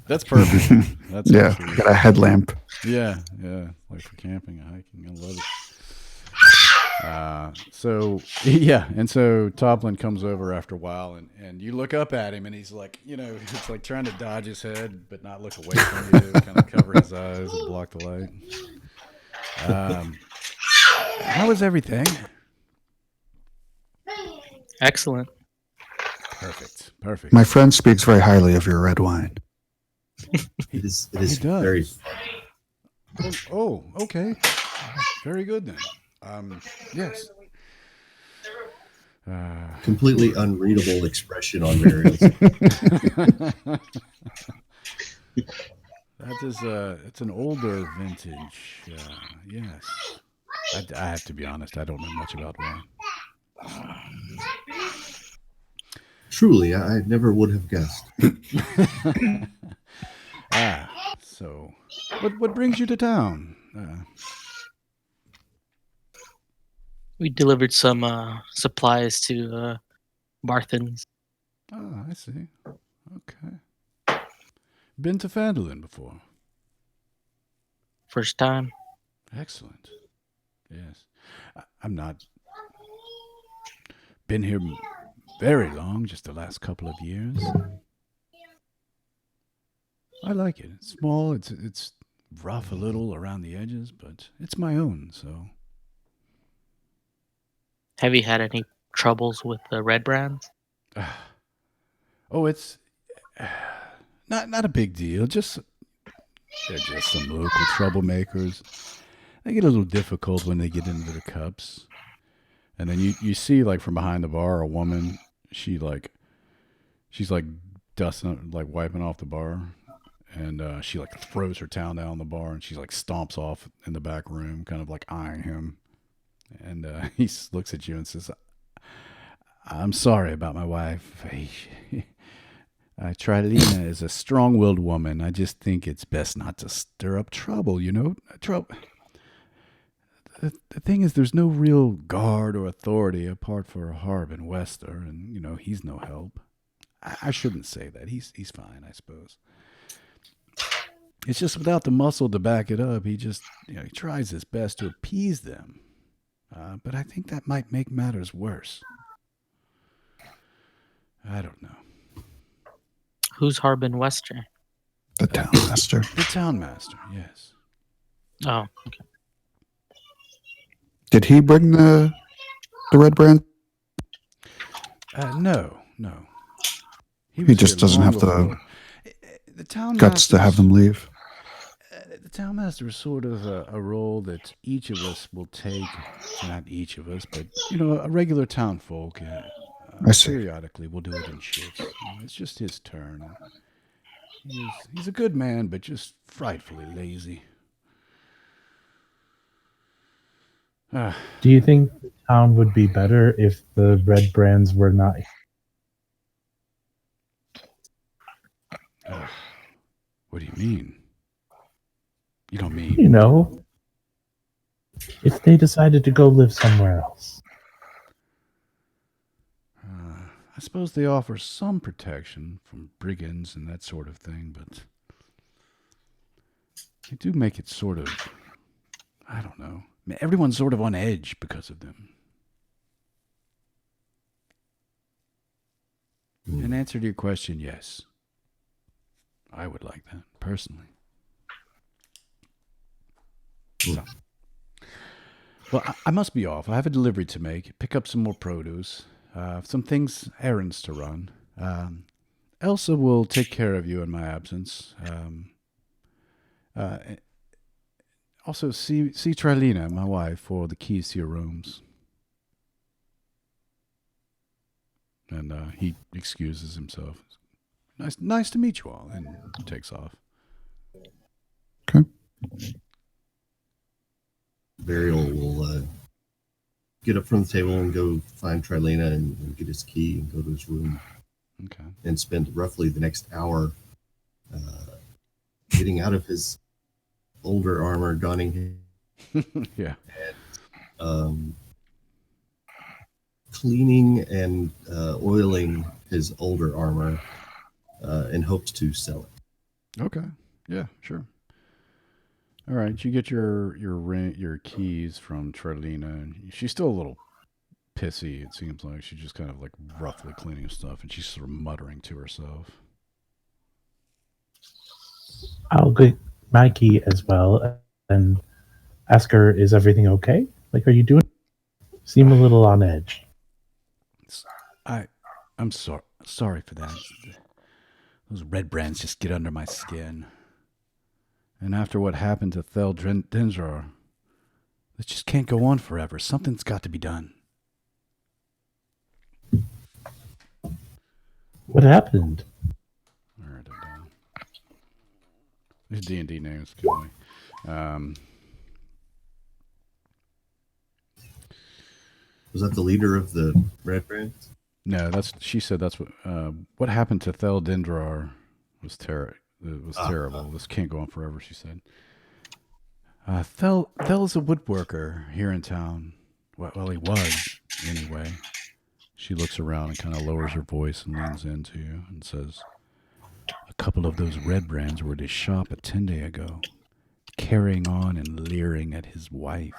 That's perfect. That's Yeah, actually, got a headlamp. yeah, like for camping and hiking. I love it. So yeah, and so Toblin comes over after a while, and you look up at him, and he's like, it's like trying to dodge his head, but not look away from you, kind of cover his eyes and block the light. How is everything? Excellent. Perfect. My friend speaks very highly of your red wine. It is He does. very Oh, okay. Very good then. Yes. completely unreadable expression on Mariel's. That is it's an older vintage. Yes. I have to be honest, I don't know much about wine. Truly, I never would have guessed. So what brings you to town? We delivered some supplies to Barthens. Oh, I see. Okay. Been to Phandalin before? First time. Excellent. Yes. I'm not been here very long, just the last couple of years. I like it. It's small, it's rough a little around the edges, but it's my own, so. Have you had any troubles with the red brands? Oh, it's not a big deal. They're just some local troublemakers. They get a little difficult when they get into the cups. And then you see, like, from behind the bar, a woman, she's like dusting, like wiping off the bar. And she like throws her towel down on the bar, and she like stomps off in the back room, kind of like eyeing him. And he looks at you and says, "I'm sorry about my wife. Trilina is a strong-willed woman. I just think it's best not to stir up trouble, Trouble. The thing is, there's no real guard or authority apart for Harbin Wester, and, he's no help. I shouldn't say that. He's fine, I suppose. It's just without the muscle to back it up, he just, he tries his best to appease them. But I think that might make matters worse. I don't know. Who's Harbin Wester? The town master. The town master, yes. Oh, okay. Did he bring the red brand? No. He was just here doesn't long have the before. The town guts to have them leave. The town master is sort of a role that each of us will take. Not each of us, but a regular town folk. I see. Periodically, we'll do it in shifts. It's just his turn. He's a good man, but just frightfully lazy. Do you think the town would be better if the red brands were not? What do you mean? You don't mean? If they decided to go live somewhere else. I suppose they offer some protection from brigands and that sort of thing, but they do make it sort of, I don't know. I mean, everyone's sort of on edge because of them. In answer to your question, yes. I would like that, personally. So. Well, I must be off. I have a delivery to make, pick up some more produce, some errands to run. Elsa will take care of you in my absence. Also, see Trilina, my wife, for the keys to your rooms. And he excuses himself. Nice to meet you all, and takes off. Okay. Burial will get up from the table and go find Trilena and get his key and go to his room. Okay. And spend roughly the next hour getting out of his older armor, donning Yeah. cleaning and oiling his older armor in hopes to sell it. Okay. Yeah, sure. All right, you get your keys from Trilena, and she's still a little pissy. It seems like she's just kind of like roughly cleaning stuff, and she's sort of muttering to herself. I'll get my key as well and ask her, is everything okay? Like, are you doing? Seem a little on edge. I'm sorry for that. Those red brands just get under my skin. And after what happened to Thel Dendrar, This just can't go on forever. Something's got to be done. What happened? I wrote that down. These D&D names kill me. Was that the leader of the Red Brands? No, she said that's what happened to Thel Dendrar was terrible. It was terrible. This can't go on forever, she said. Thel is a woodworker here in town. Well, he was, anyway. She looks around and kind of lowers her voice and leans into you and says, A couple of those red brands were at his shop a 10 day ago, carrying on and leering at his wife.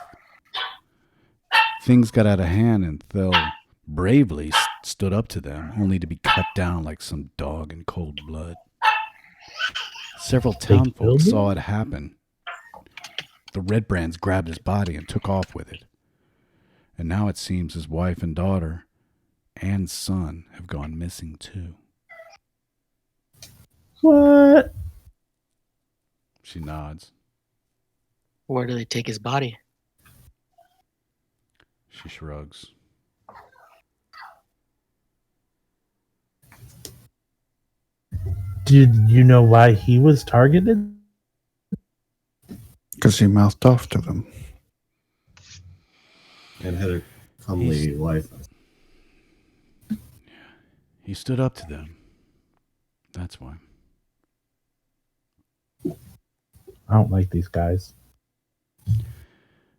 things got out of hand and Thel bravely stood up to them, only to be cut down like some dog in cold blood. Several townfolk saw it happen. The red brands grabbed his body and took off with it. And now it seems his wife and daughter and son have gone missing too. What? She nods. Where do they take his body? She shrugs. Did you know why he was targeted? Because he mouthed off to them. And had a comely wife. He stood up to them. That's why. I don't like these guys.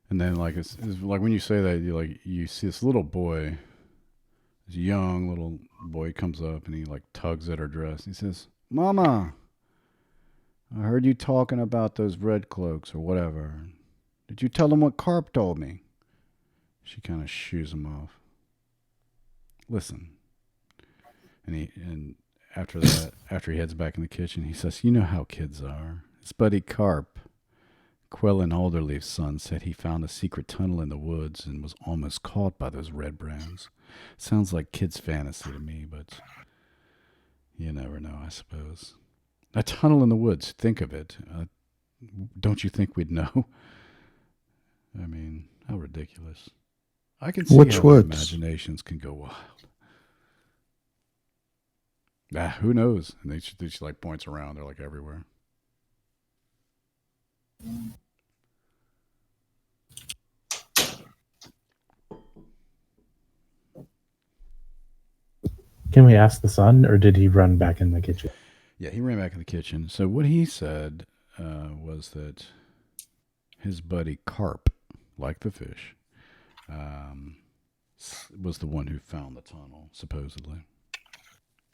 And then, like, it's like when you say that, you see this little boy, this young little boy comes up and he like tugs at her dress. He says, "Mama, I heard you talking about those red cloaks or whatever. Did you tell them what Carp told me?" She kind of shoos him off. "Listen." And after that, after he heads back in the kitchen, he says, "You know how kids are. His buddy Carp, Quellin Alderleaf's son, said he found a secret tunnel in the woods and was almost caught by those red brands. Sounds like kid's fantasy to me, but you never know, I suppose. A tunnel in the woods, think of it. Don't you think we'd know?" I mean, how ridiculous. I can see Which how woods? imaginations can go wild. Who knows? And she like points around. They're like everywhere. Can we ask the son, or did he run back in the kitchen? Yeah, he ran back in the kitchen. So what he said was that his buddy Carp, like the fish, was the one who found the tunnel, supposedly.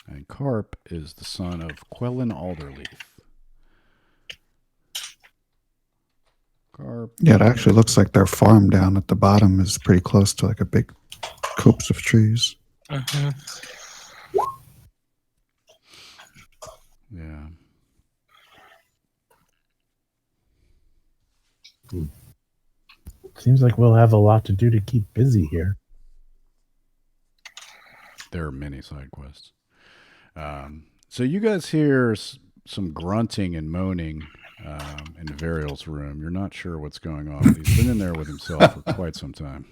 And Carp is the son of Quellin Alderleaf. Carp. Yeah, it actually looks like their farm down at the bottom is pretty close to like a big copse of trees. Uh-huh. Yeah. Seems like we'll have a lot to do to keep busy here. There are many side quests. So you guys hear some grunting and moaning in Varial's room. You're not sure what's going on. But he's been in there with himself for quite some time.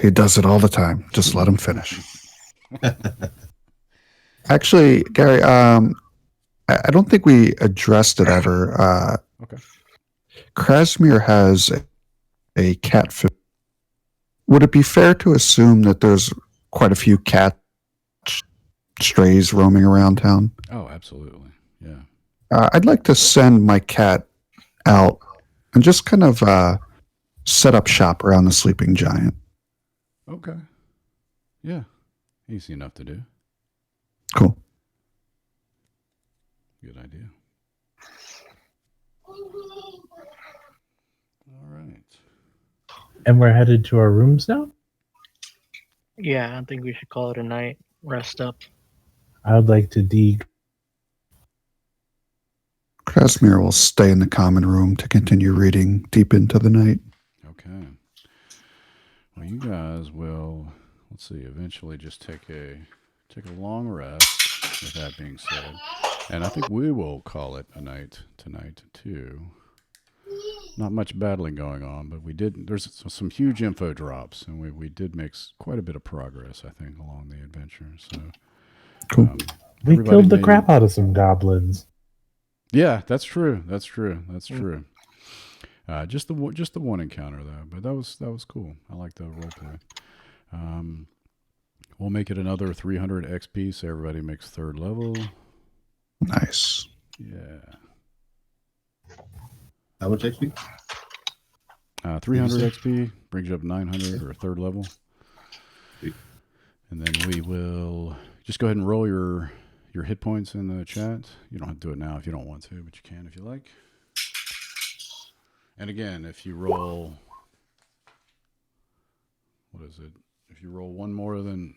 He does it all the time. Just let him finish. Actually, Gary, I don't think we addressed it ever. Okay. Krasmir has a catfish would it be fair to assume that there's quite a few cat strays roaming around town? Oh, absolutely. Yeah. I'd like to send my cat out and just kind of set up shop around the sleeping giant. Okay. Yeah. Easy enough to do. Cool. Good idea. All right. And we're headed to our rooms now? Yeah, I think we should call it a night. Rest up. I would like to Casimir will stay in the common room to continue reading deep into the night. Okay. Well, you guys will, let's see, eventually just take a long rest, with that being said. And I think we will call it a night tonight, too. Not much battling going on, but there's some huge info drops, and we did make quite a bit of progress, I think, along the adventure. So, Cool. We everybody killed the may- crap out of some goblins. Yeah, that's true. That's true. Just the one encounter though, but that was cool. I like the roleplay. We'll make it another 300 XP, so everybody makes 3rd level. Nice. Yeah. How much XP? 300 XP brings you up 900 or 3rd level. Sweet. And then we will just go ahead and roll your hit points in the chat. You don't have to do it now if you don't want to, but you can if you like. And again, if you roll, what is it? If you roll one more than,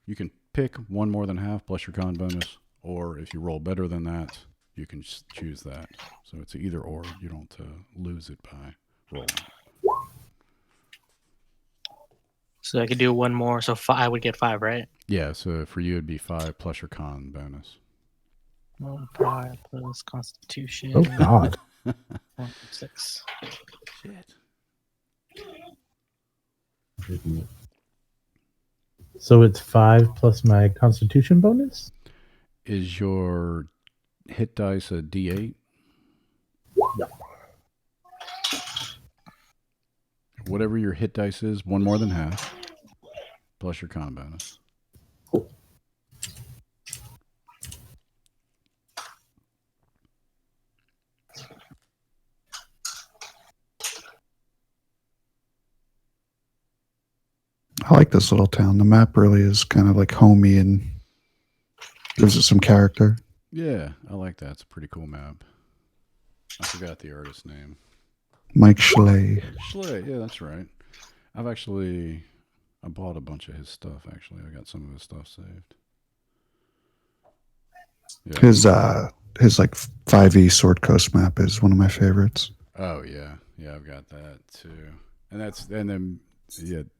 you can pick one more than half plus your con bonus, or if you roll better than that, you can choose that. So it's either or. You don't lose it by rolling. So I could do one more. So I would get 5, right? Yeah, so for you it'd be 5 plus your con bonus. 5 plus Constitution. Oh, God. 6. Shit. So it's 5 plus my constitution bonus? Is your hit dice a D8? Whatever your hit dice is, one more than half, plus your con bonus. I like this little town. The map really is kind of like homey and gives it some character. Yeah, I like that. It's a pretty cool map. I forgot the artist's name. Mike Schley. Schley, yeah, that's right. I bought a bunch of his stuff, actually. I got some of his stuff saved. Yeah. His like 5e Sword Coast map is one of my favorites. Oh, yeah. Yeah, I've got that, too. And then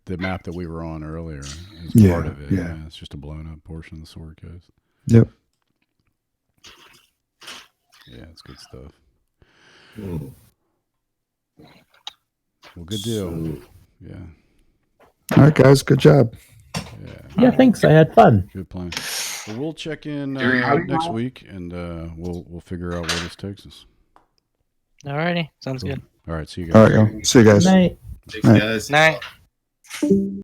the map that we were on earlier is part of it. Yeah. It's just a blown up portion of the Sword Coast. Yep. Yeah, it's good stuff. Mm. Well, good deal. So, Yeah. All right, guys. Good job. Yeah. Yeah, thanks. I had fun. Good plan. Well, we'll check in next week, and we'll figure out where this takes us. Alrighty. Sounds good. All right. See you guys. All right, y'all. See you guys. Good night. thanks, guys. Night.